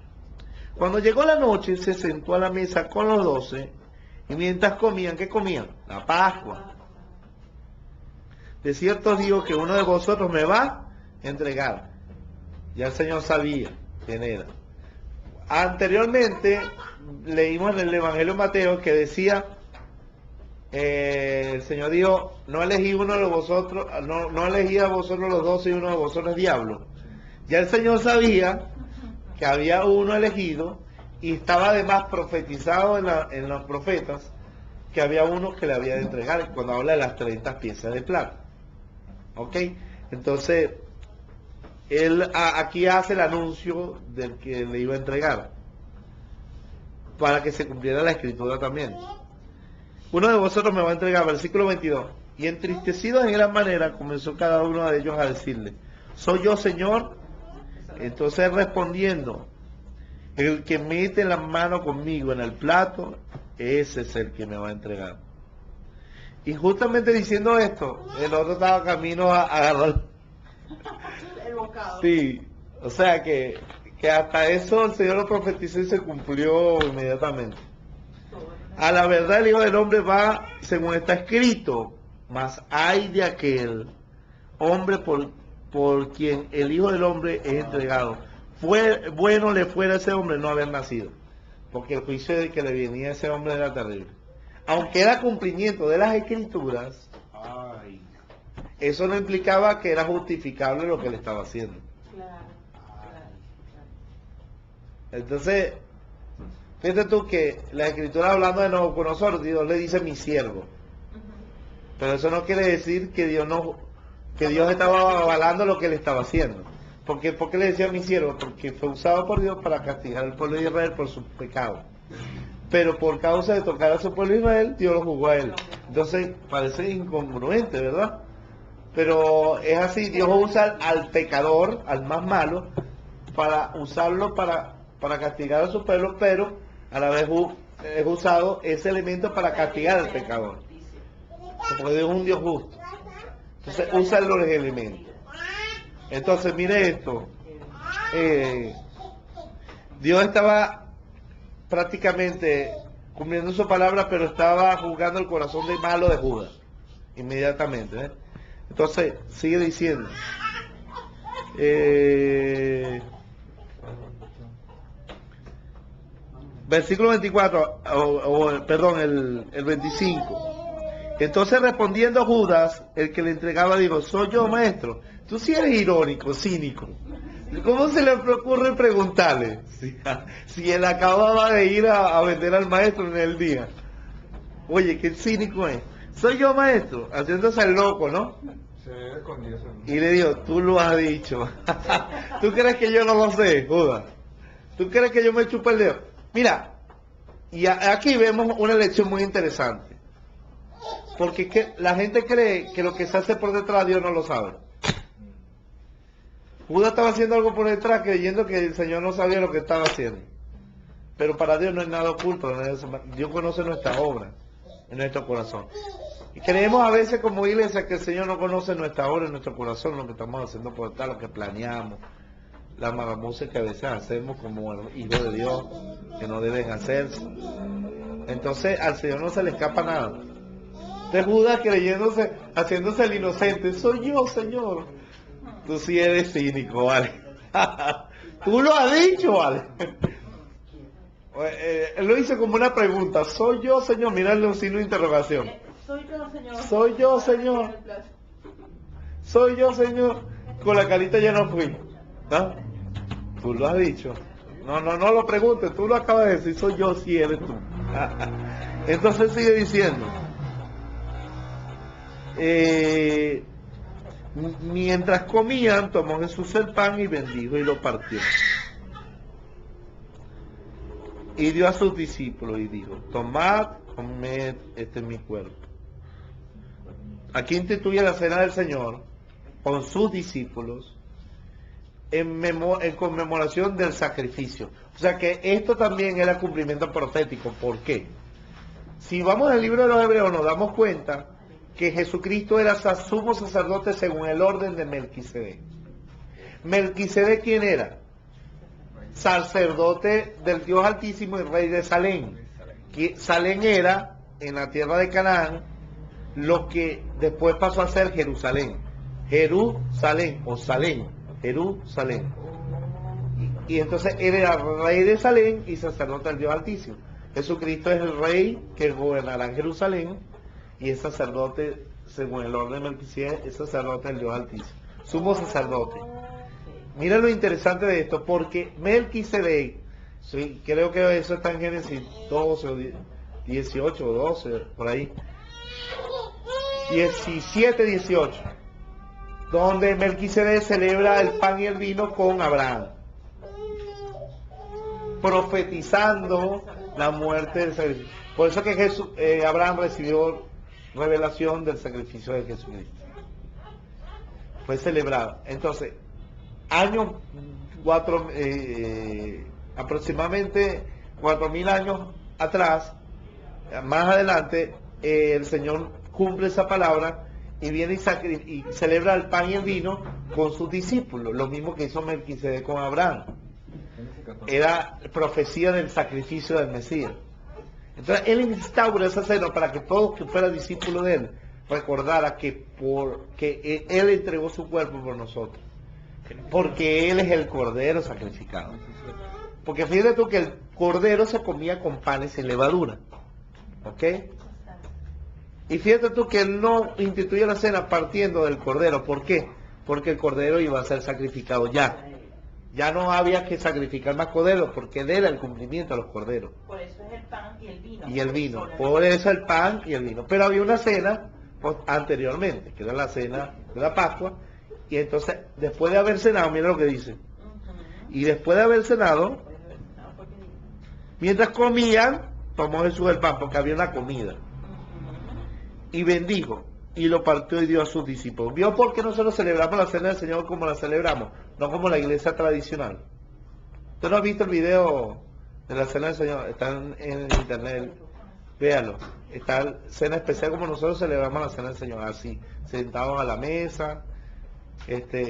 Cuando llegó la noche se sentó a la mesa con los 12 y mientras comían, ¿qué comían? La Pascua. De cierto os digo que uno de vosotros me va a entregar. Ya el Señor sabía quién era. Anteriormente leímos en el Evangelio de Mateo que decía, el Señor dijo, no elegí uno de vosotros, no elegí a vosotros los 12 y uno de vosotros es diablo. Ya el Señor sabía que había uno elegido y estaba además profetizado en los profetas que había uno que le había de entregar cuando habla de las 30 piezas de plata. ¿Ok? Entonces, él aquí hace el anuncio del que le iba a entregar para que se cumpliera la escritura también. Uno de vosotros me va a entregar, versículo 22. Y entristecido en gran manera comenzó cada uno de ellos a decirle, ¿soy yo, Señor? Entonces respondiendo, el que mete la mano conmigo en el plato, ese es el que me va a entregar. Y justamente diciendo esto, el otro estaba camino a agarrar El bocado. Sí, o sea que hasta eso el Señor lo profetizó y se cumplió inmediatamente. A la verdad el Hijo del Hombre va, según está escrito, mas hay de aquel hombre por quien el Hijo del Hombre es entregado. Bueno le fuera a ese hombre no haber nacido, porque el juicio de que le venía a ese hombre era terrible. Aunque era cumplimiento de las Escrituras, eso no implicaba que era justificable lo que le estaba haciendo. Claro. Entonces, fíjate tú que la Escritura hablando de Nabucodonosor, Dios le dice mi siervo. Pero eso no quiere decir que Dios estaba avalando lo que él estaba haciendo. ¿Por qué le decía mi siervo? Porque fue usado por Dios para castigar al pueblo de Israel por sus pecados. Pero por causa de tocar a su pueblo de Israel, Dios lo juzgó a él. Entonces, parece incongruente, ¿verdad? Pero es así, Dios usa al pecador, al más malo, para usarlo para castigar a su pueblo, pero a la vez es usado ese elemento para castigar al pecador. Porque Dios es un Dios justo. Entonces usa los elementos. Entonces mire esto. Dios estaba prácticamente cumpliendo su palabra, pero estaba juzgando el corazón de malo de Judas, inmediatamente, ¿eh? Entonces, sigue diciendo, versículo 24, perdón, el 25. Entonces respondiendo Judas, el que le entregaba, dijo, soy yo, maestro. Tú sí eres irónico, cínico. ¿Cómo se le ocurre preguntarle? Si él acababa de ir a vender al maestro en el día. Oye, qué cínico es. Soy yo, maestro, haciéndose el loco, ¿no? Se ve escondido. Y le dijo, tú lo has dicho. ¿Tú crees que yo no lo sé, Judas? ¿Tú crees que yo me chupo el dedo? Mira, y aquí vemos una lección muy interesante. Porque la gente cree que lo que se hace por detrás Dios no lo sabe. Judas estaba haciendo algo por detrás creyendo que el Señor no sabía lo que estaba haciendo. Pero para Dios no hay nada oculto. Dios conoce nuestra obra en nuestro corazón. Y creemos a veces como iglesia que el Señor no conoce nuestra obra en nuestro corazón, lo que estamos haciendo por detrás, lo que planeamos, las magamuces que a veces hacemos como hijos de Dios, que no deben hacerse. Entonces al Señor no se le escapa nada. De Judas creyéndose, haciéndose el inocente, soy yo, Señor. Tú sí eres cínico, ¿vale? Tú lo has dicho, ¿vale? Él lo hizo como una pregunta, soy yo, Señor, mirarle un signo de interrogación. Soy yo, Señor. Soy yo, Señor. Soy yo, Señor. Con la carita ya no fui. ¿No? Tú lo has dicho. No lo preguntes, tú lo acabas de decir, soy yo, sí eres tú. Entonces sigue diciendo. Mientras comían, tomó Jesús el pan y bendijo y lo partió. Y dio a sus discípulos y dijo, tomad, comed, este es mi cuerpo. Aquí instituye la cena del Señor con sus discípulos en conmemoración del sacrificio. O sea que esto también era cumplimiento profético. ¿Por qué? Si vamos al libro de los Hebreos nos damos cuenta que Jesucristo era sumo sacerdote según el orden de Melquisedec. ¿Melquisedec quién era? Sacerdote del Dios Altísimo y rey de Salem. Salem era, en la tierra de Canaán, lo que después pasó a ser Jerusalén. Jerusalén, o Salem. Jerusalén. Y entonces él era rey de Salem y sacerdote del Dios Altísimo. Jesucristo es el rey que gobernará en Jerusalén y es sacerdote, según el orden de Melquisedec, es sacerdote del Dios Altísimo. Sumo sacerdote. Mira lo interesante de esto, porque Melquisedec, sí, creo que eso está en Génesis 12 o 18 o 12, por ahí. 17, 18. Donde Melquisedec celebra el pan y el vino con Abraham, profetizando la muerte del sacrificio. Por eso que Abraham recibió revelación del sacrificio de Jesucristo. Fue celebrado. Entonces, años 4, aproximadamente 4.000 años atrás, más adelante, el Señor cumple esa palabra y viene y celebra el pan y el vino con sus discípulos, lo mismo que hizo Melquisedec con Abraham. Era profecía del sacrificio del Mesías. Entonces él instaura esa cena para que todos que fueran discípulos de él recordara que él entregó su cuerpo por nosotros, porque él es el cordero sacrificado. Porque fíjate tú que el cordero se comía con panes sin levadura, ¿ok? Y fíjate tú que él no instituye la cena partiendo del cordero. ¿Por qué? Porque el cordero iba a ser sacrificado ya. Ya no había que sacrificar más corderos, porque él era el cumplimiento a los corderos. Por eso es el pan y el vino. Y el vino. Por eso el pan y el vino. Pero había una cena anteriormente, que era la cena de la Pascua. Y entonces, después de haber cenado, mira lo que dice. Y después de haber cenado, mientras comían, tomó Jesús el pan, porque había una comida. Y bendijo, y lo partió y dio a sus discípulos. ¿Vio por qué nosotros celebramos la cena del Señor como la celebramos? No como la iglesia tradicional. ¿Usted no ha visto el video de la cena del Señor? Está en internet, véalo. Está la cena especial como nosotros celebramos la cena del Señor, así, sentados a la mesa,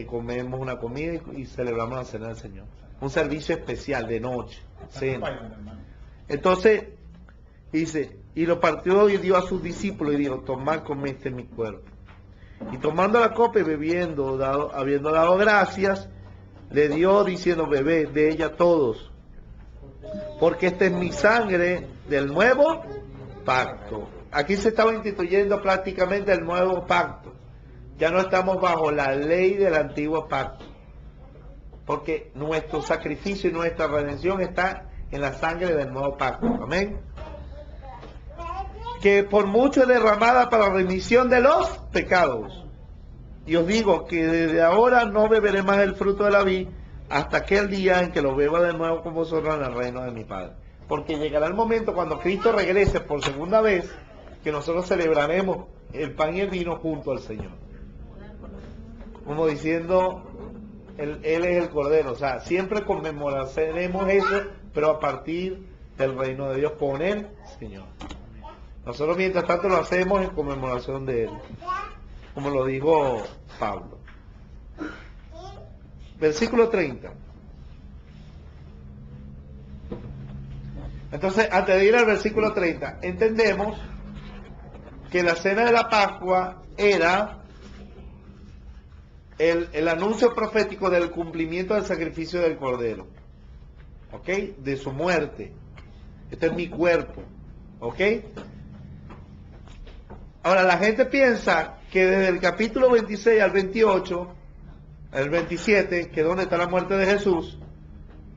comemos una comida y celebramos la cena del Señor. un servicio especial de noche, cena. Spider-Man, hermano. Entonces, dice, y lo partió y dio a sus discípulos y dijo, tomad, comed, este es mi cuerpo. Y tomando la copa y bebiendo, habiendo dado gracias, le dio diciendo, bebed de ella todos, porque esta es mi sangre del nuevo pacto. Aquí se estaba instituyendo prácticamente el nuevo pacto. Ya no estamos bajo la ley del antiguo pacto, porque nuestro sacrificio y nuestra redención está en la sangre del nuevo pacto. Amén. Que por mucho es derramada para la remisión de los pecados. Y os digo que desde ahora no beberé más el fruto de la vid hasta aquel día en que lo beba de nuevo con vosotros en el reino de mi Padre. Porque llegará el momento cuando Cristo regrese por segunda vez que nosotros celebraremos el pan y el vino junto al Señor. Como diciendo, Él es el Cordero. O sea, siempre conmemoraremos eso, pero a partir del reino de Dios con el Señor. Nosotros mientras tanto lo hacemos en conmemoración de Él, como lo dijo Pablo. Versículo 30. Entonces, antes de ir al versículo 30, entendemos que la cena de la Pascua era el anuncio profético del cumplimiento del sacrificio del Cordero, ¿ok? De su muerte. Este es mi cuerpo, ¿ok? Ahora, la gente piensa que desde el capítulo 26 al 28, el 27, que es donde está la muerte de Jesús,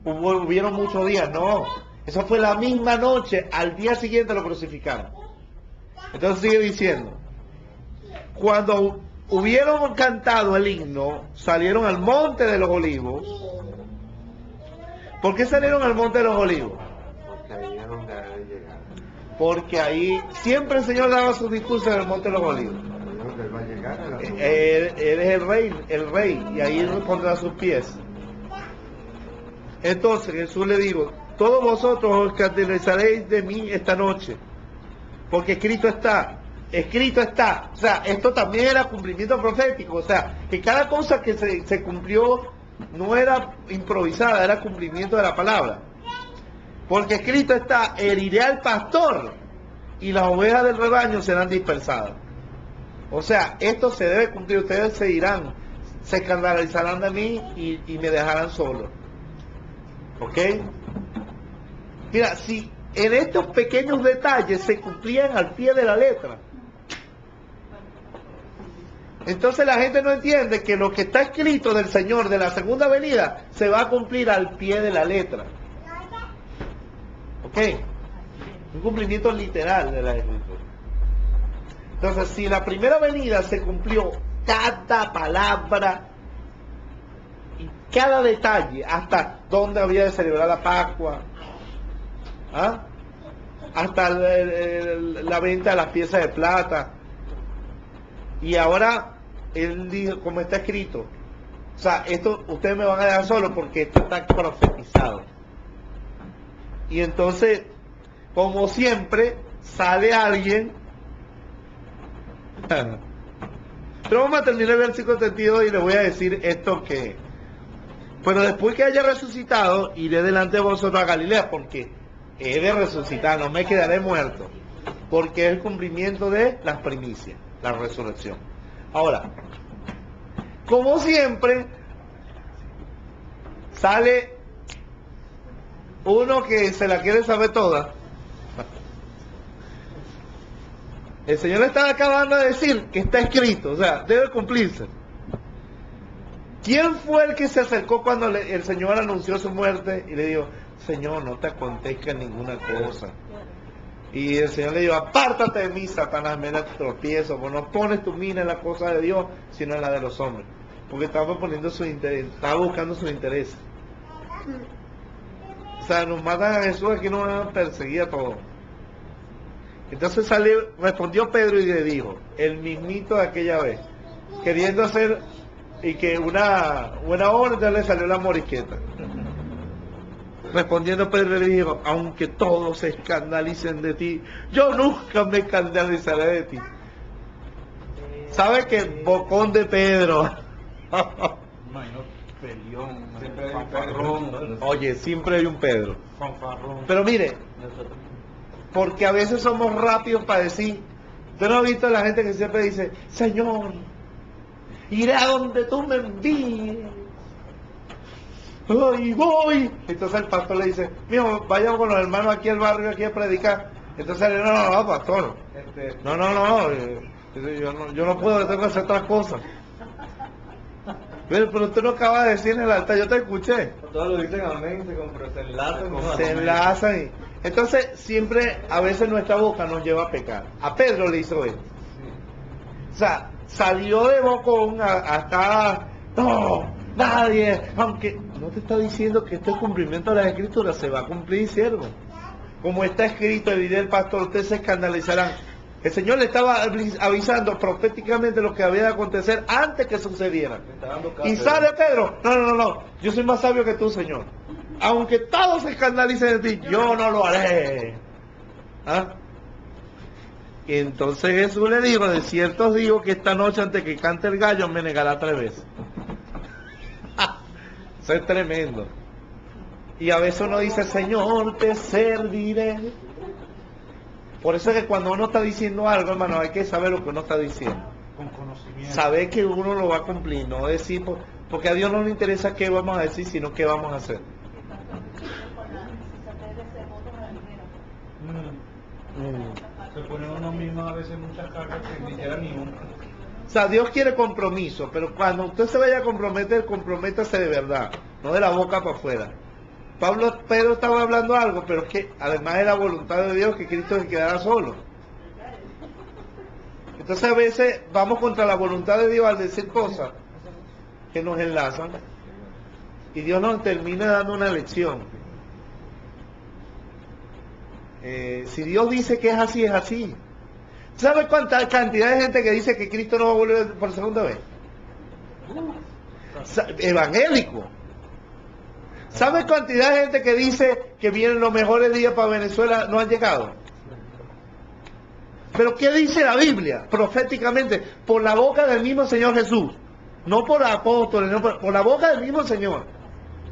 hubieron muchos días. No, eso fue la misma noche, al día siguiente lo crucificaron. Entonces sigue diciendo, cuando hubieron cantado el himno, salieron al monte de los olivos. ¿Por qué salieron al monte de los olivos? Porque ahí es donde debe llegar. Porque ahí siempre el Señor daba sus discursos en el monte de los olivos. Ahí es donde él va a llegar. Él es el rey, y ahí él pondrá sus pies. Entonces Jesús le dijo, todos vosotros os escandalizaréis de mí esta noche, porque escrito está. O sea, esto también era cumplimiento profético. O sea, que cada cosa que se cumplió no era improvisada, era cumplimiento de la palabra. Porque escrito está, heriré al pastor y las ovejas del rebaño serán dispersadas. O sea, esto se debe cumplir. Ustedes se irán, se escandalizarán de mí y me dejarán solo. ¿Ok? Mira, si en estos pequeños detalles se cumplían al pie de la letra, entonces la gente no entiende que lo que está escrito del Señor de la segunda venida se va a cumplir al pie de la letra. ¿Ok? Un cumplimiento literal de la escritura. Entonces, si la primera venida se cumplió cada palabra y cada detalle, hasta dónde había de celebrar la Pascua, ¿ah? Hasta la venta de las piezas de plata, y ahora él dijo, como está escrito, o sea, esto ustedes me van a dejar solo porque esto está profetizado. Y entonces, como siempre, sale alguien. Pero vamos a terminar el versículo 32 y les voy a decir esto que, pero después que haya resucitado, iré delante de vosotros a Galilea, porque he de resucitar, no me quedaré muerto, porque es el cumplimiento de las primicias, la resurrección. Ahora, como siempre, sale uno que se la quiere saber toda. El Señor estaba acabando de decir que está escrito, o sea, debe cumplirse. ¿Quién fue el que se acercó cuando el Señor anunció su muerte y le dijo, Señor, no te acontezca ninguna cosa? Y el Señor le dijo, apártate de mí, Satanás, me da tropiezo, porque no pones tu mira en la cosa de Dios, sino en la de los hombres. Porque estaba poniendo su interés, estaba buscando su interés. O sea, nos matan a Jesús, aquí nos van a perseguir a todos. Entonces respondió Pedro y le dijo, el mismito de aquella vez, queriendo hacer, y que una buena orden le salió la morisqueta. Respondiendo Pedro le dijo, aunque todos se escandalicen de ti, yo nunca me escandalizaré de ti. ¿Sabe qué? Bocón de Pedro. peleón, Siempre hay un fanfarrón, Oye, siempre hay un Pedro. fanfarrón. Pero mire, porque a veces somos rápidos para decir, ¿usted no ha visto a la gente que siempre dice, Señor, iré a donde tú me envíes? ¡Ay, voy! Entonces el pastor le dice, mijo, vayamos con los hermanos aquí al barrio, aquí a predicar. Entonces él, no, pastor, yo no puedo, tengo que hacer otras cosas. Pero usted no acaba de decir en el altar, yo te escuché. Todos lo dicen amén, se enlazan con Se enlazan y... Entonces siempre, a veces nuestra boca nos lleva a pecar. A Pedro le hizo esto. O sea, salió de bocón hasta... No, nadie, aunque no te está diciendo que este cumplimiento de las escrituras se va a cumplir, siervo. Como está escrito, diría el pastor, ustedes se escandalizarán. El Señor le estaba avisando proféticamente lo que había de acontecer antes que sucediera. Y sale Pedro, no, yo soy más sabio que tú, Señor. Aunque todos se escandalicen de ti, yo no lo haré. ¿Ah? Y entonces Jesús le dijo, de cierto os digo que esta noche antes que cante el gallo me negará 3 veces. Eso es tremendo. Y a veces uno dice, Señor, te serviré. Por eso es que cuando uno está diciendo algo, hermano, hay que saber lo que uno está diciendo. Con conocimiento. Saber que uno lo va a cumplir, no decir, porque a Dios no le interesa qué vamos a decir, sino qué vamos a hacer. Se pone uno mismo a veces muchas cargas que ni siquiera ni uno. O sea, Dios quiere compromiso, pero cuando usted se vaya a comprometer, comprométase de verdad, no de la boca para afuera. Pedro estaba hablando algo, pero es que además de la voluntad de Dios que Cristo se quedara solo. Entonces a veces vamos contra la voluntad de Dios al decir cosas que nos enlazan y Dios nos termina dando una lección. Si Dios dice que es así, es así. ¿Sabe cuánta cantidad de gente que dice que Cristo no va a volver por segunda vez? Evangélico. ¿Sabe cantidad de gente que dice que vienen los mejores días para Venezuela no han llegado? Pero ¿qué dice la Biblia? Proféticamente, por la boca del mismo Señor Jesús. No por apóstoles, no por la boca del mismo Señor.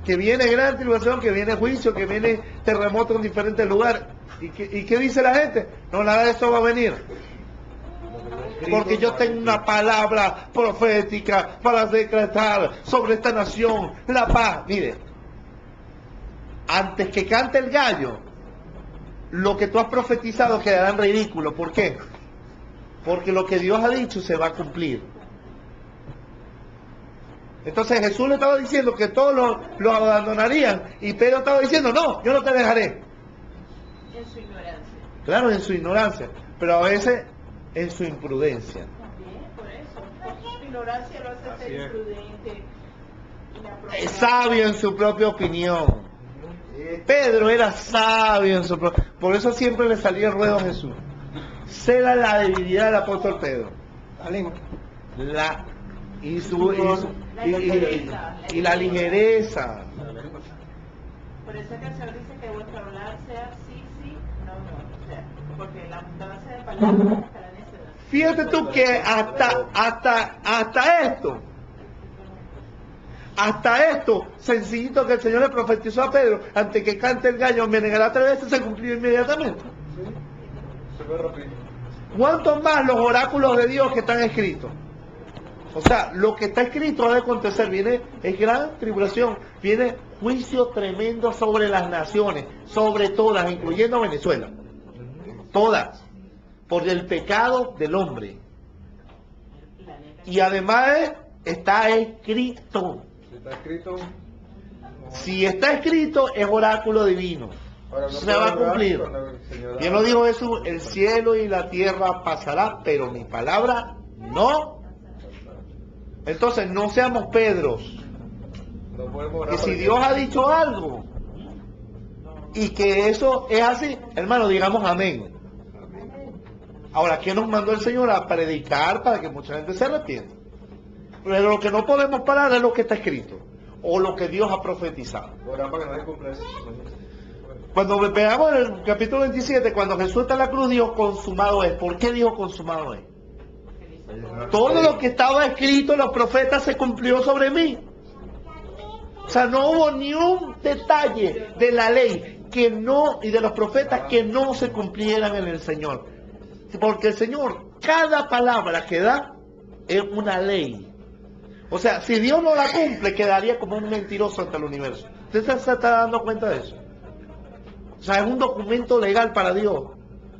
Que viene gran tribulación, que viene juicio, que viene terremoto en diferentes lugares. ¿Y qué dice la gente? No, nada de eso va a venir. Porque yo tengo una palabra profética para decretar sobre esta nación la paz. Mire, antes que cante el gallo, lo que tú has profetizado quedará en ridículo. ¿Por qué? Porque lo que Dios ha dicho se va a cumplir. Entonces Jesús le estaba diciendo que todos lo abandonarían y Pedro estaba diciendo, no, yo no te dejaré. En su ignorancia. Claro, en su ignorancia, pero a veces en su imprudencia. También, por eso. Porque su ignorancia lo hace ser imprudente. Es sabio en su propia opinión. Pedro era sabio en su propia... Por eso siempre le salía el ruedo a Jesús. Cela la debilidad del apóstol Pedro. Y la ligereza. Por eso que el Señor dice que vuestro hablar sea sí, sí, no, no. O sea, porque la abundancia de palabras hasta la necedad. Fíjate tú que hasta esto, sencillito que el Señor le profetizó a Pedro, antes que cante el gallo, me negará 3 veces, se cumplió inmediatamente. ¿Cuántos más los oráculos de Dios que están escritos? O sea, lo que está escrito ha de acontecer. Es gran tribulación, viene juicio tremendo sobre las naciones, sobre todas, incluyendo Venezuela. Todas, por el pecado del hombre. Y además está escrito. Si está escrito, es oráculo divino. Se va a cumplir. Yo no digo eso, el cielo y la tierra pasará, pero mi palabra no. Entonces no seamos Pedros. Que si Dios ha dicho algo y que eso es así, hermano, digamos amén. Ahora, ¿qué nos mandó el Señor? A predicar para que mucha gente se arrepienta. Pero lo que no podemos parar es lo que está escrito o lo que Dios ha profetizado. Cuando veamos el capítulo 27, cuando Jesús está en la cruz, dijo consumado es. ¿Por qué dijo consumado es? Todo lo que estaba escrito en los profetas se cumplió sobre mí. O sea, no hubo ni un detalle de la ley que no, y de los profetas que no se cumplieran en el Señor. Porque el Señor, cada palabra que da es una ley. O sea, si Dios no la cumple, quedaría como un mentiroso ante el universo. ¿Usted se está dando cuenta de eso? O sea, es un documento legal para Dios,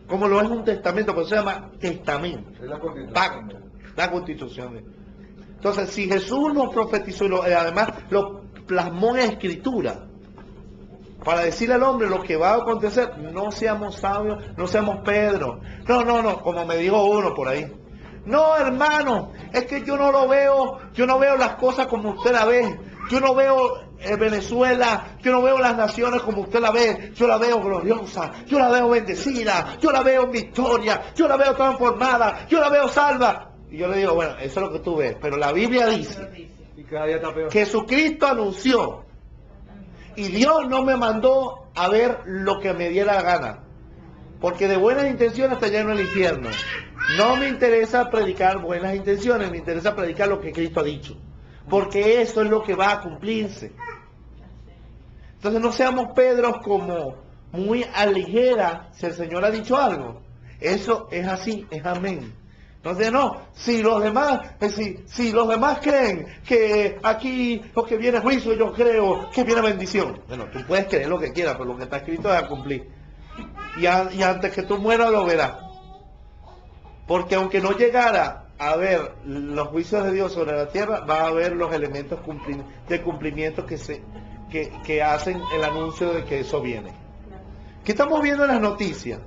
como lo es un testamento, pero se llama testamento. Es la Constitución. Pacto, la Constitución. Entonces, si Jesús nos profetizó y además lo plasmó en escritura, para decirle al hombre lo que va a acontecer, no seamos sabios, no seamos Pedro. No, como me dijo uno por ahí. No, hermano, es que yo no veo las cosas como usted la ve. Yo no veo Venezuela, yo no veo las naciones como usted la ve. Yo la veo gloriosa, yo la veo bendecida, yo la veo en victoria, yo la veo transformada, yo la veo salva. Y yo le digo, bueno, eso es lo que tú ves, pero la Biblia dice Y cada día está peor. Jesucristo anunció y Dios no me mandó a ver lo que me diera la gana, porque de buenas intenciones está lleno el infierno. No me interesa predicar buenas intenciones, me interesa predicar lo que Cristo ha dicho, porque eso es lo que va a cumplirse. Entonces no seamos Pedros como muy a ligera si el Señor ha dicho algo. Eso es así, es amén. Entonces no, si los demás creen que aquí lo que viene es juicio, yo creo que viene bendición. Bueno, tú puedes creer lo que quieras, pero lo que está escrito es a cumplir. Y antes que tú mueras lo verás. Porque aunque no llegara a ver los juicios de Dios sobre la tierra, va a haber los elementos de cumplimiento que hacen el anuncio de que eso viene. ¿Qué estamos viendo en las noticias?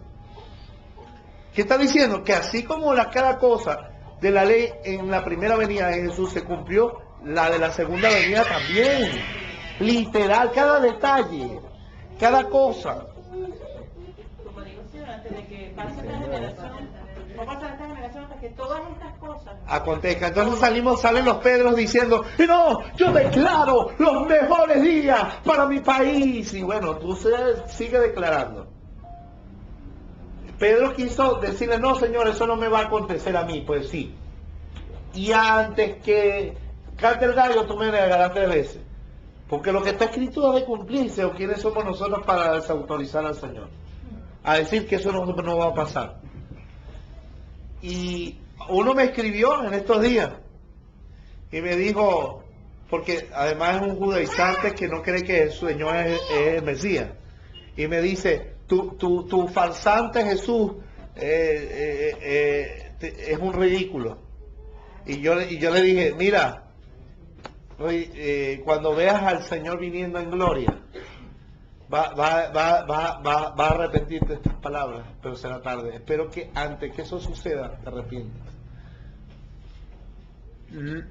¿Qué está diciendo? Que así como cada cosa de la ley en la primera venida de Jesús se cumplió, la de la segunda venida también. Literal, cada detalle, cada cosa. Como digo, sí, antes de que pase esta generación, no pasa esta generación hasta que todas estas cosas Acontezca. Entonces salen los Pedros diciendo, no, yo declaro los mejores días para mi país. Y bueno, tú sigue declarando. Pedro quiso decirle, no, Señor, eso no me va a acontecer a mí. Pues sí. Y antes que cante el gallo, tú me negarás 3 veces. Porque lo que está escrito debe cumplirse. ¿O quiénes somos nosotros para desautorizar al Señor? A decir que eso no va a pasar. Y uno me escribió en estos días y me dijo, porque además es un judaizante que no cree que el Señor es el Mesías, y me dice, tu falsante Jesús es un ridículo. Y yo le dije, mira, cuando veas al Señor viniendo en gloria, va a arrepentirte de estas palabras, pero será tarde. Espero que antes que eso suceda, te arrepientas.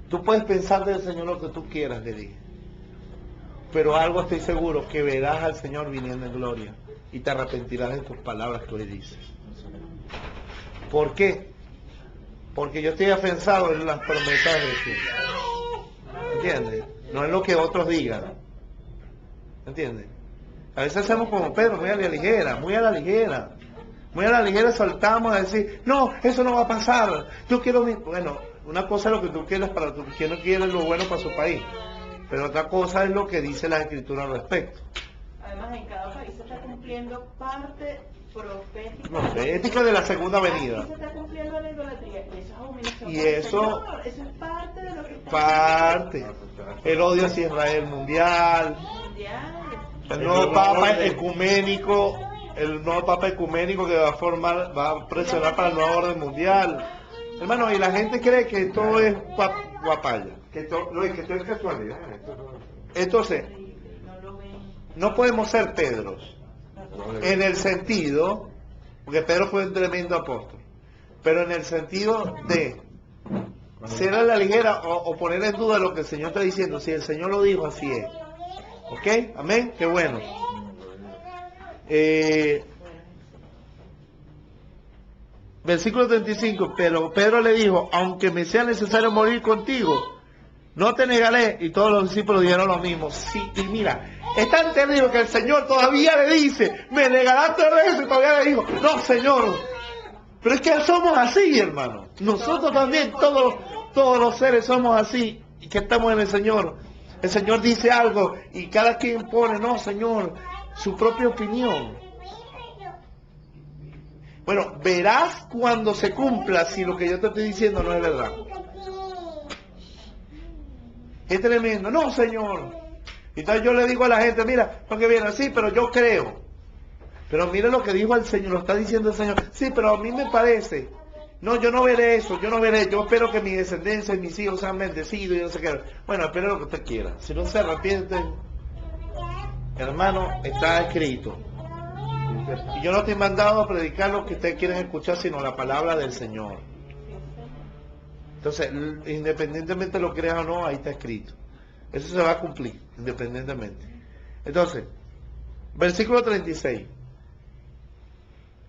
Tú puedes pensar del Señor lo que tú quieras, le dije. Pero algo estoy seguro, que verás al Señor viniendo en gloria y te arrepentirás de tus palabras que hoy dices. ¿Por qué? Porque yo estoy afianzado en las promesas de Jesús. ¿Entiendes? No es lo que otros digan. ¿Entiendes? A veces hacemos como Pedro, muy a la ligera, muy a la ligera. Muy a la ligera saltamos a decir, no, eso no va a pasar. Yo quiero Bueno, una cosa es lo que tú quieres para tu... ¿Quién no quiere lo bueno para su país? Pero otra cosa es lo que dice la Escritura al respecto. además en cada país se está cumpliendo parte profética de la segunda venida. Aquí se está cumpliendo la idolatría y eso es abominación. Y eso, Eso es parte de lo que está parte, el odio hacia Israel mundial, el nuevo Papa ecuménico, que va a presionar para el nuevo orden mundial. Hermano, y la gente cree que todo es guapaya. Que todo es casualidad. Entonces, no podemos ser Pedros, en el sentido, porque Pedro fue un tremendo apóstol, pero en el sentido de ser a la ligera o poner en duda lo que el Señor está diciendo. Si el Señor lo dijo, así es. ¿Ok? Amén. Qué bueno. Versículo 35. Pero Pedro le dijo, aunque me sea necesario morir contigo, no te negaré. Y todos los discípulos dijeron lo mismo. Sí, y mira, es tan terrible que el Señor todavía le dice, me negarás 3 veces, y todavía le dijo, no, Señor. Pero es que somos así, hermano. Nosotros también, todos los seres somos así, y que estamos en el Señor. el Señor dice algo y cada quien pone, no, Señor, su propia opinión. Bueno, verás cuando se cumpla si lo que yo te estoy diciendo no es verdad. Es tremendo. No, Señor. Entonces yo le digo a la gente, mira, porque viene así, pero yo creo. Pero mire lo que dijo el Señor, lo está diciendo el Señor. Sí, pero a mí me parece. No, yo no veré eso, yo no veré. Yo espero que mi descendencia y mis hijos sean bendecidos y no sé qué. Bueno, espere lo que usted quiera. Si no se arrepiente, hermano, está escrito. Y yo no estoy mandado a predicar lo que ustedes quieren escuchar, sino la palabra del Señor. Entonces, independientemente lo creas o no, ahí está escrito. Eso se va a cumplir, independientemente. Entonces, versículo 36.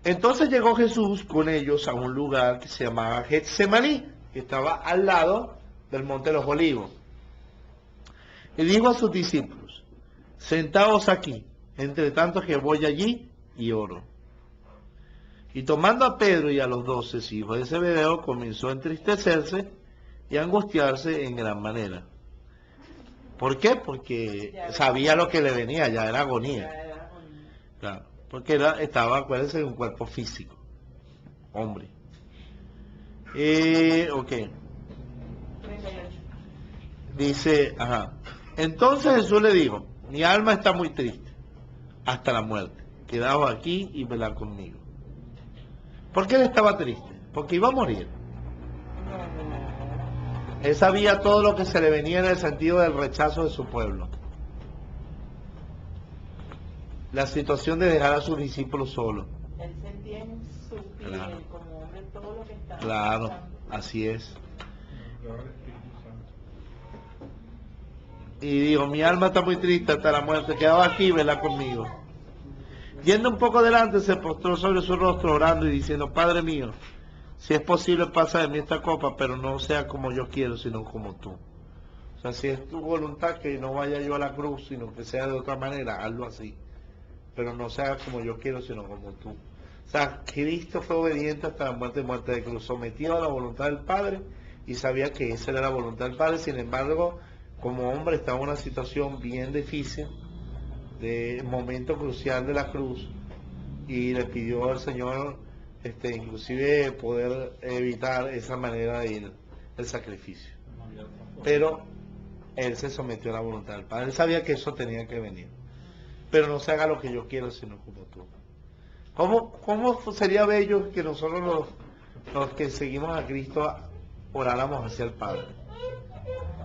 Entonces llegó Jesús con ellos a un lugar que se llamaba Getsemaní, que estaba al lado del Monte de los Olivos. Y dijo a sus discípulos, sentaos aquí, entre tanto que voy allí y oro. Y tomando a Pedro y a los 12 hijos de Zebedeo, comenzó a entristecerse y a angustiarse en gran manera. ¿Por qué? Porque sabía lo que le venía, ya era agonía. Claro, porque estaba, acuérdense, en un cuerpo físico, hombre. Ok. Dice, entonces Jesús le dijo, mi alma está muy triste, hasta la muerte. Quedaos aquí y velad conmigo. ¿Por qué él estaba triste? Porque iba a morir. Él sabía todo lo que se le venía en el sentido del rechazo de su pueblo. La situación de dejar a sus discípulos solos. Él sentía en su piel, como hombre, todo lo que estaba Claro, pasando. así es. Y dijo, mi alma está muy triste hasta la muerte, quedaba aquí y velad conmigo. Yendo un poco adelante, se postró sobre su rostro orando y diciendo, Padre mío, si es posible pasa de mí esta copa, pero no sea como yo quiero, sino como tú. O sea, si es tu voluntad que no vaya yo a la cruz, sino que sea de otra manera, hazlo así. Pero no sea como yo quiero, sino como tú. O sea, Cristo fue obediente hasta la muerte de cruz, sometido a la voluntad del Padre, y sabía que esa era la voluntad del Padre. Sin embargo, como hombre estaba en una situación bien difícil, de momento crucial de la cruz, y le pidió al Señor inclusive poder evitar esa manera de ir el sacrificio. Pero él se sometió a la voluntad del Padre. Él sabía que eso tenía que venir. Pero no se haga lo que yo quiero, sino como tú. ¿Cómo sería bello que nosotros los que seguimos a Cristo oráramos hacia el Padre?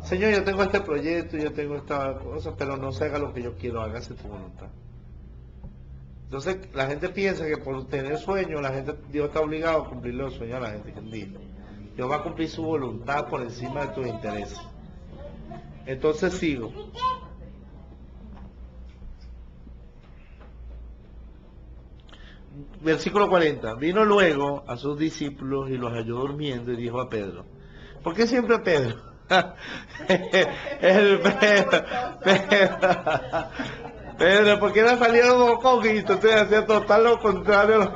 Señor, yo tengo este proyecto, yo tengo esta cosa, pero no se haga lo que yo quiero, hágase tu voluntad. Entonces la gente piensa que por tener sueños, Dios está obligado a cumplir los sueños a la gente. Dios va a cumplir su voluntad por encima de tus intereses. Entonces sigo. Versículo 40. Vino luego a sus discípulos y los halló durmiendo y dijo a Pedro. ¿Por qué siempre Pedro? Pedro, porque era salido bocón y entonces hacía total lo contrario.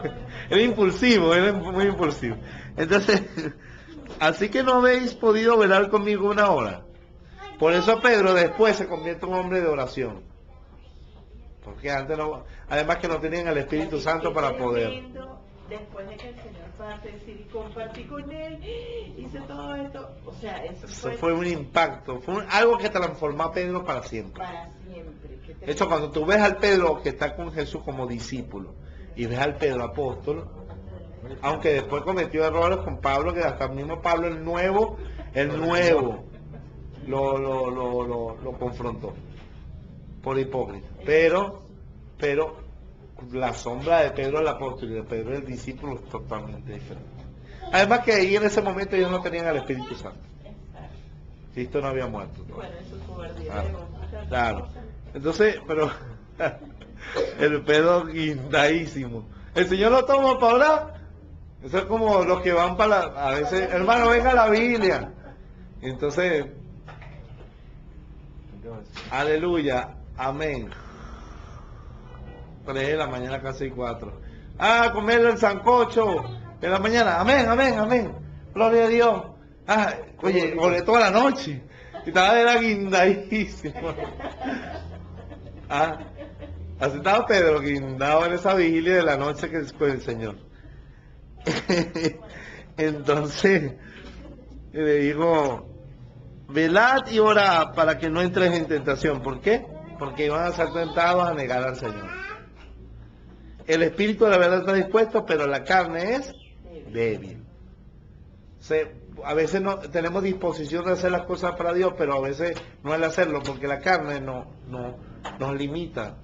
Era impulsivo, era muy impulsivo. Entonces, así que no habéis podido velar conmigo una hora. Por eso Pedro después se convierte en un hombre de oración. Porque antes no, además que no tenían el Espíritu Santo para poder. Después de que el Señor pase, decir, compartí con él, hice todo esto, o sea, eso fue un impacto, fue algo que transformó a Pedro para siempre. Para siempre. De hecho, cuando tú ves al Pedro que está con Jesús como discípulo y ves al Pedro apóstol, aunque después cometió errores con Pablo, que hasta el mismo Pablo el nuevo lo confrontó por hipócrita, pero la sombra de Pedro el apóstol y de Pedro el discípulo es totalmente diferente. Además que ahí en ese momento ellos no tenían al Espíritu Santo. Cristo no había muerto. Bueno, en su cobardía. Claro. Entonces, pero el Pedro guindadísimo. El Señor lo toma para orar. Eso es como los que van para a veces, hermano, venga a la Biblia. Entonces, aleluya, amén. 3 de la mañana, casi 4. Comer el sancocho de la mañana. Amén, amén, amén. Gloria a Dios. Oye, oré toda la noche. Estaba era guindadísimo. Ah, así estaba Pedro, guindado en esa vigilia de la noche que con el Señor. Entonces, le dijo, velad y orad para que no entres en tentación. ¿Por qué? Porque iban a ser tentados a negar al Señor. El espíritu de la verdad está dispuesto, pero la carne es débil. A veces no tenemos disposición de hacer las cosas para Dios, pero a veces no el hacerlo, porque la carne nos limita.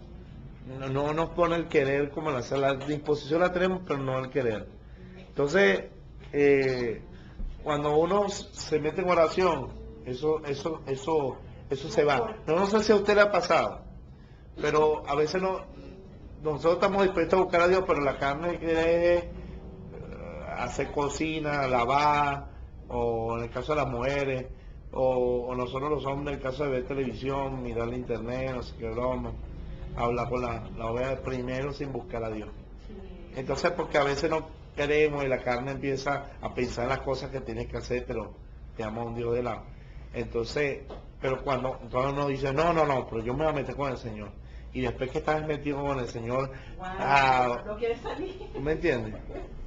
No nos pone el querer como el hacer. La disposición la tenemos, pero no el querer. Entonces, cuando uno se mete en oración, eso se va. No sé si a usted le ha pasado, pero a veces nosotros estamos dispuestos a buscar a Dios, pero la carne quiere hacer cocina, lavar, o en el caso de las mujeres, o nosotros los hombres, en el caso de ver televisión, mirar el internet, no sé qué broma, hablar con la oveja primero sin buscar a Dios. Entonces, porque a veces no queremos y la carne empieza a pensar en las cosas que tienes que hacer, pero te ama un Dios de lado. Entonces, pero cuando uno dice, no, pero yo me voy a meter con el Señor. Y después que estás metido con el Señor, no quieres salir. ¿me entiendes?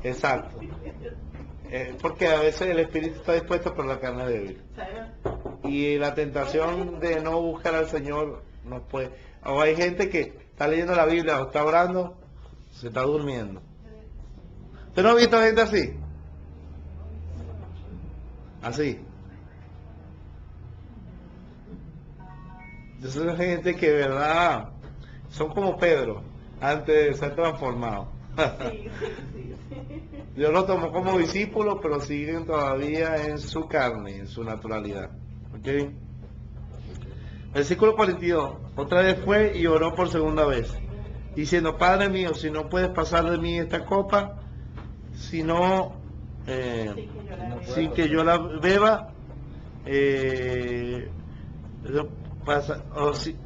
Exacto. Porque a veces el espíritu está dispuesto, pero la carne es débil. Y la tentación de no buscar al Señor nos puede... O hay gente que está leyendo la Biblia o está orando, se está durmiendo. ¿Usted no ha visto gente así? Así. Entonces hay gente que de verdad son como Pedro antes de ser transformado. Dios los tomó como discípulos, pero siguen todavía en su carne, en su naturalidad. ¿Ok? Versículo 42. Otra vez fue y oró por segunda vez, diciendo, Padre mío, si no puedes pasar de mí esta copa, sino sin que yo la beba,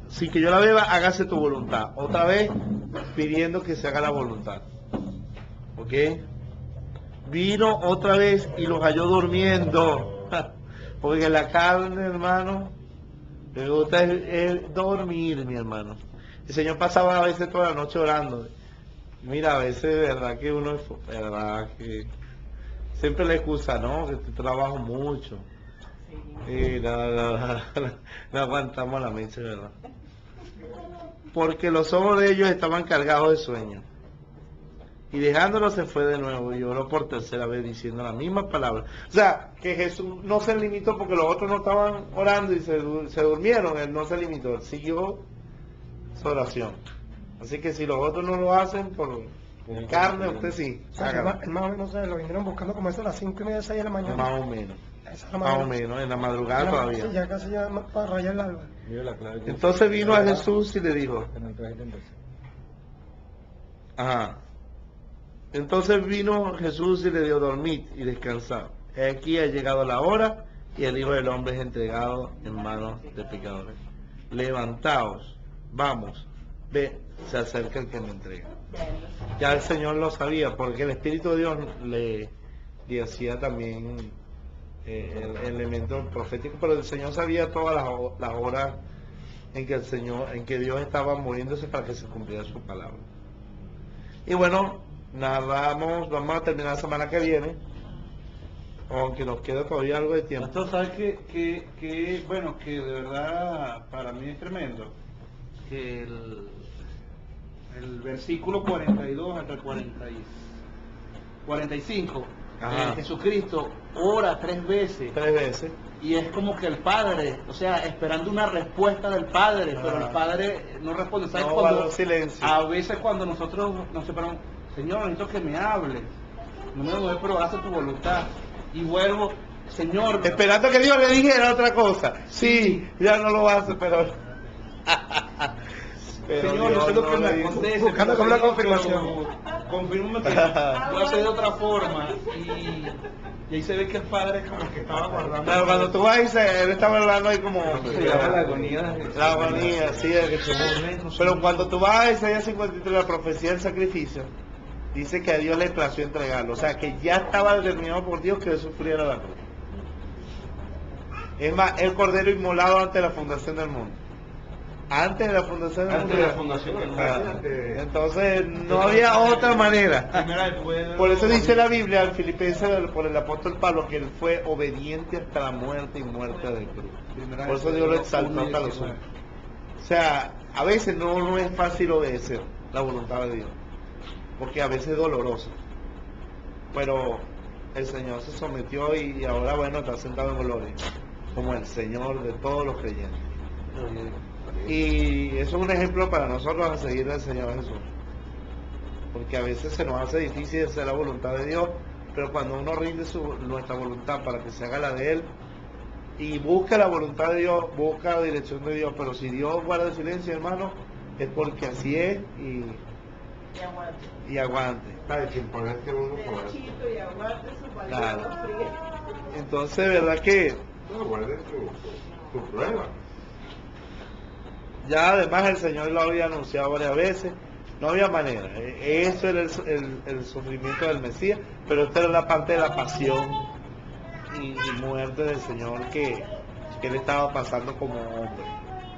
sin que yo la beba, hágase tu voluntad. Otra vez pidiendo que se haga la voluntad. ¿Ok? Vino otra vez y los halló durmiendo. Porque la carne, hermano, le gusta es dormir, mi hermano. El Señor pasaba a veces toda la noche orando. Mira, a veces de verdad que uno, verdad que siempre le excusa, ¿no? Que trabajo mucho. Y no aguantamos la mente, ¿verdad? Porque los ojos de ellos estaban cargados de sueño. Y dejándolo se fue de nuevo y oró por tercera vez diciendo la misma palabra. O sea, que Jesús no se limitó porque los otros no estaban orando y se durmieron. Él no se limitó, él siguió su oración. Así que si los otros no lo hacen por carne, usted sí. O sea, más o menos lo vinieron buscando como eso a las 5:30, 6 de la mañana. Más o menos. Más o menos, en la madrugada todavía. Sí, ya casi ya para rayar el alba. Entonces vino a Jesús y le dijo, ajá. Entonces vino Jesús y le dio dormir y descansar. Aquí ha llegado la hora y el Hijo del Hombre es entregado en manos de pecadores. Levantaos, vamos, ve, se acerca el que me entrega. Ya el Señor lo sabía, porque el Espíritu de Dios le hacía también el elemento profético, pero el Señor sabía todas las horas en que Dios estaba muriéndose para que se cumpliera su palabra. Y bueno, vamos a terminar la semana que viene, aunque nos queda todavía algo de tiempo. Entonces, ¿sabes que bueno, que de verdad para mí es tremendo? Que el versículo 42 hasta el 45, Jesucristo ora 3 veces. 3 veces. Y es como que el Padre, o sea, esperando una respuesta del Padre, pero el Padre no responde. ¿Sabes? No, cuando, silencio. A veces cuando nosotros nos separamos, Señor, necesito que me hable. No me voy, pero hace tu voluntad. Y vuelvo, Señor. Esperando que Dios le dijera otra cosa. Sí, ya no lo hace, pero... Señor, yo sé lo que me acontece. Buscando como una confirmación. Confírmame que lo hace de otra forma. Y ahí se ve que el Padre es como que estaba guardando. Claro, cuando tú vas él estaba hablando ahí como... La agonía. La agonía, sí, pero cuando tú vas a Isaías 53, la profecía del sacrificio, dice que a Dios le plació entregarlo. O sea, que ya estaba determinado por Dios que él sufriera la cruz. Es más, el cordero inmolado antes de la fundación del mundo. Antes de la fundación del Antes mundo. de la fundación del mundo. Entonces no había otra manera. Primera del pueblo. Por eso dice la Biblia en Filipenses por el apóstol Pablo que él fue obediente hasta la muerte y muerte de cruz. Por eso Dios lo exaltó hasta los sueños. O sea, a veces no es fácil obedecer la voluntad de Dios, porque a veces es doloroso. Pero el Señor se sometió y ahora, bueno, está sentado en gloria, como el Señor de todos los creyentes. Y eso es un ejemplo para nosotros a seguir al Señor Jesús. Porque a veces se nos hace difícil hacer la voluntad de Dios, pero cuando uno rinde nuestra voluntad para que se haga la de Él, y busca la voluntad de Dios, busca la dirección de Dios, pero si Dios guarda silencio, hermano, es porque así es Y aguante. y aguante. Ay, sin ponerte uno por eso. Derechito y aguante su Claro. palabra fría. Entonces, ¿verdad que No, guarden tu prueba. ya además el Señor lo había anunciado varias veces? No había manera. Eso era el sufrimiento del Mesías, pero esta era la parte de la pasión y muerte del Señor que Él estaba pasando como hombre,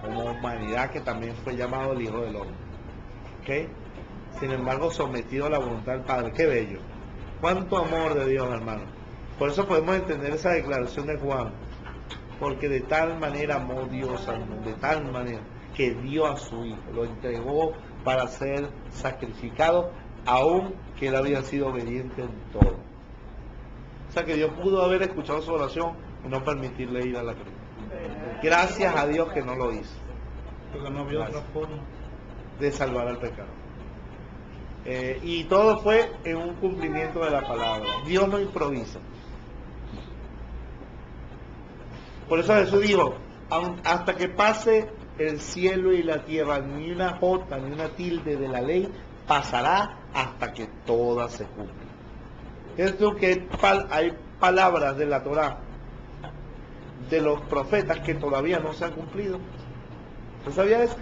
como humanidad, que también fue llamado el Hijo del Hombre. ¿Ok? Sin embargo, sometido a la voluntad del Padre. ¡Qué bello! ¡Cuánto amor de Dios, hermano! Por eso podemos entender esa declaración de Juan, porque de tal manera amó Dios al mundo, de tal manera que dio a su Hijo, lo entregó para ser sacrificado, aun que él había sido obediente en todo. O sea que Dios pudo haber escuchado su oración y no permitirle ir a la cruz. Gracias a Dios que no lo hizo, Porque no había otra forma. de salvar al pecado. Y todo fue en un cumplimiento de la palabra. Dios no improvisa. Por eso Jesús dijo, hasta que pase el cielo y la tierra, ni una jota, ni una tilde de la ley pasará hasta que toda se cumpla. Es que hay palabras de la Torá, de los profetas, que todavía no se han cumplido. ¿Usted sabía eso?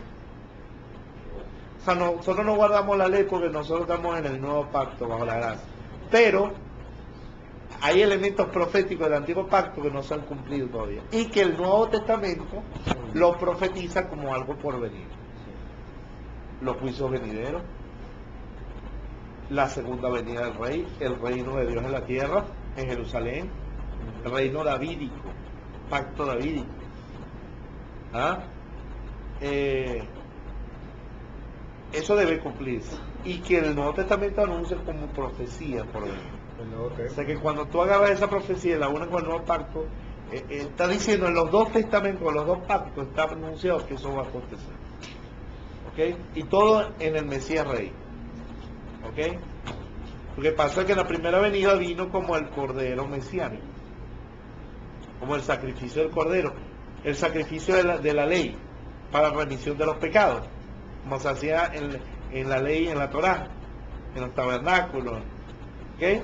O sea, nosotros no guardamos la ley porque nosotros estamos en el nuevo pacto bajo la gracia. Pero hay elementos proféticos del antiguo pacto que no se han cumplido todavía. Y que el Nuevo Testamento lo profetiza como algo por venir. Los juicios venideros, la segunda venida del Rey, el reino de Dios en la tierra, en Jerusalén, el reino davídico, pacto davídico. ¿Ah? Eso debe cumplirse. Y que el Nuevo Testamento anuncia como profecía por venir. O sea que cuando tú agarras esa profecía y la unes con el nuevo pacto, está diciendo en los dos testamentos, en los dos pactos, está anunciado que eso va a acontecer. ¿Ok? Y todo en el Mesías Rey. ¿Ok? Lo que pasa es que en la primera venida vino como el Cordero Mesiánico, como el sacrificio del Cordero, el sacrificio de la ley para remisión de los pecados, como se hacía en la ley, en la Torá, en los tabernáculos. ¿Ok?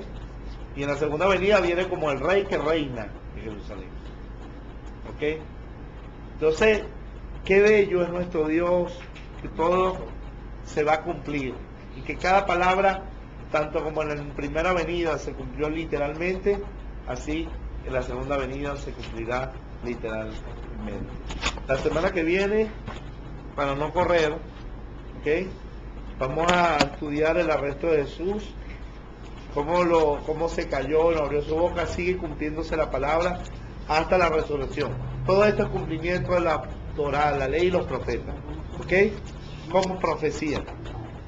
Y en la segunda venida viene como el Rey que reina en Jerusalén. ¿Ok? Entonces, qué bello es nuestro Dios, que todo se va a cumplir y que cada palabra, tanto como en la primera venida se cumplió literalmente, así en la segunda venida se cumplirá literalmente. La semana que viene, para no correr, ¿ok?, vamos a estudiar el arresto de Jesús, cómo se cayó, no abrió su boca, sigue cumpliéndose la palabra hasta la resurrección. Todo esto es cumplimiento de la Torá, la ley y los profetas, ¿ok?, como profecía.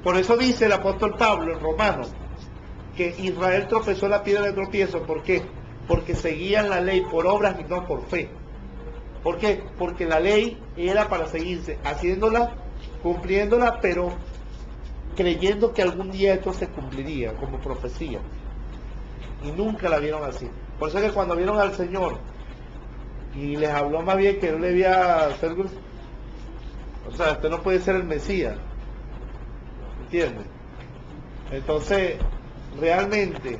Por eso dice el apóstol Pablo en Romanos que Israel tropezó la piedra de tropiezo. ¿Por qué? Porque seguían la ley por obras y no por fe. ¿Por qué? Porque la ley era para seguirse haciéndola, cumpliéndola, pero creyendo que algún día esto se cumpliría como profecía. Y nunca la vieron así. Por eso es que cuando vieron al Señor y les habló más bien que él debía ser, o sea, usted no puede ser el Mesías, ¿entiendes? Entonces realmente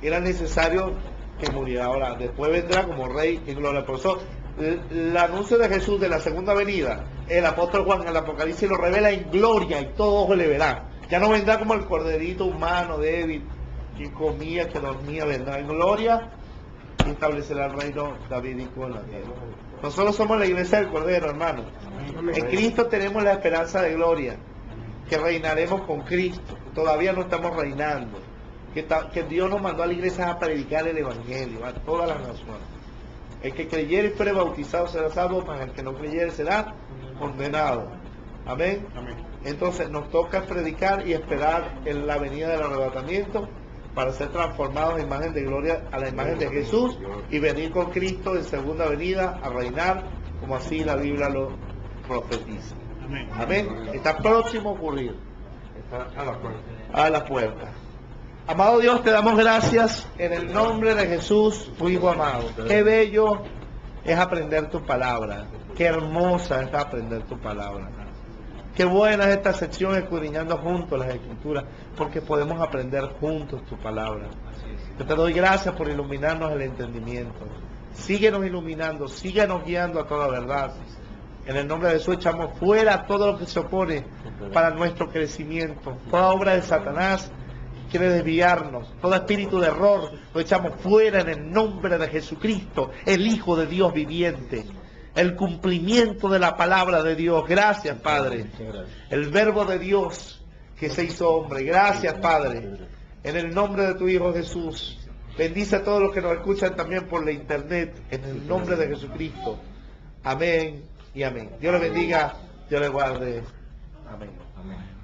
era necesario que muriera. Ahora después vendrá como rey en gloria. Por eso el anuncio de Jesús de la segunda venida, el apóstol Juan en el Apocalipsis lo revela en gloria y todo ojo le verá. Ya no vendrá como el corderito humano débil que comía, que dormía, vendrá en gloria y establecerá el reino davídico en la tierra. Nosotros somos la iglesia del Cordero, hermano. En Cristo tenemos la esperanza de gloria, que reinaremos con Cristo. Todavía no estamos reinando. Que Dios nos mandó a la iglesia a predicar el Evangelio a todas las naciones. El que creyere y fuere bautizado será salvo, mas el que no creyere será condenado. Amén. Amén. Entonces nos toca predicar y esperar en la venida del arrebatamiento para ser transformados en imagen de gloria a la imagen de Jesús y venir con Cristo en segunda venida a reinar, como así la Biblia lo profetiza. Amén. Amén. Está próximo a ocurrir. Está a la puerta. A la puerta. Amado Dios, te damos gracias en el nombre de Jesús, tu Hijo amado. Qué bello es aprender tu palabra. Qué hermosa es aprender tu palabra. Qué buena es esta sección escudriñando juntos las Escrituras, porque podemos aprender juntos tu palabra. Yo te doy gracias por iluminarnos el entendimiento. Síguenos iluminando, síguenos guiando a toda verdad. En el nombre de Jesús echamos fuera todo lo que se opone para nuestro crecimiento. Toda obra de Satanás quiere desviarnos, todo espíritu de error lo echamos fuera en el nombre de Jesucristo, el Hijo de Dios viviente. El cumplimiento de la palabra de Dios. Gracias, Padre. El verbo de Dios que se hizo hombre. Gracias, Padre. En el nombre de tu Hijo Jesús. Bendice a todos los que nos escuchan también por la internet. En el nombre de Jesucristo. Amén y amén. Dios les bendiga. Dios les guarde. Amén. Amén.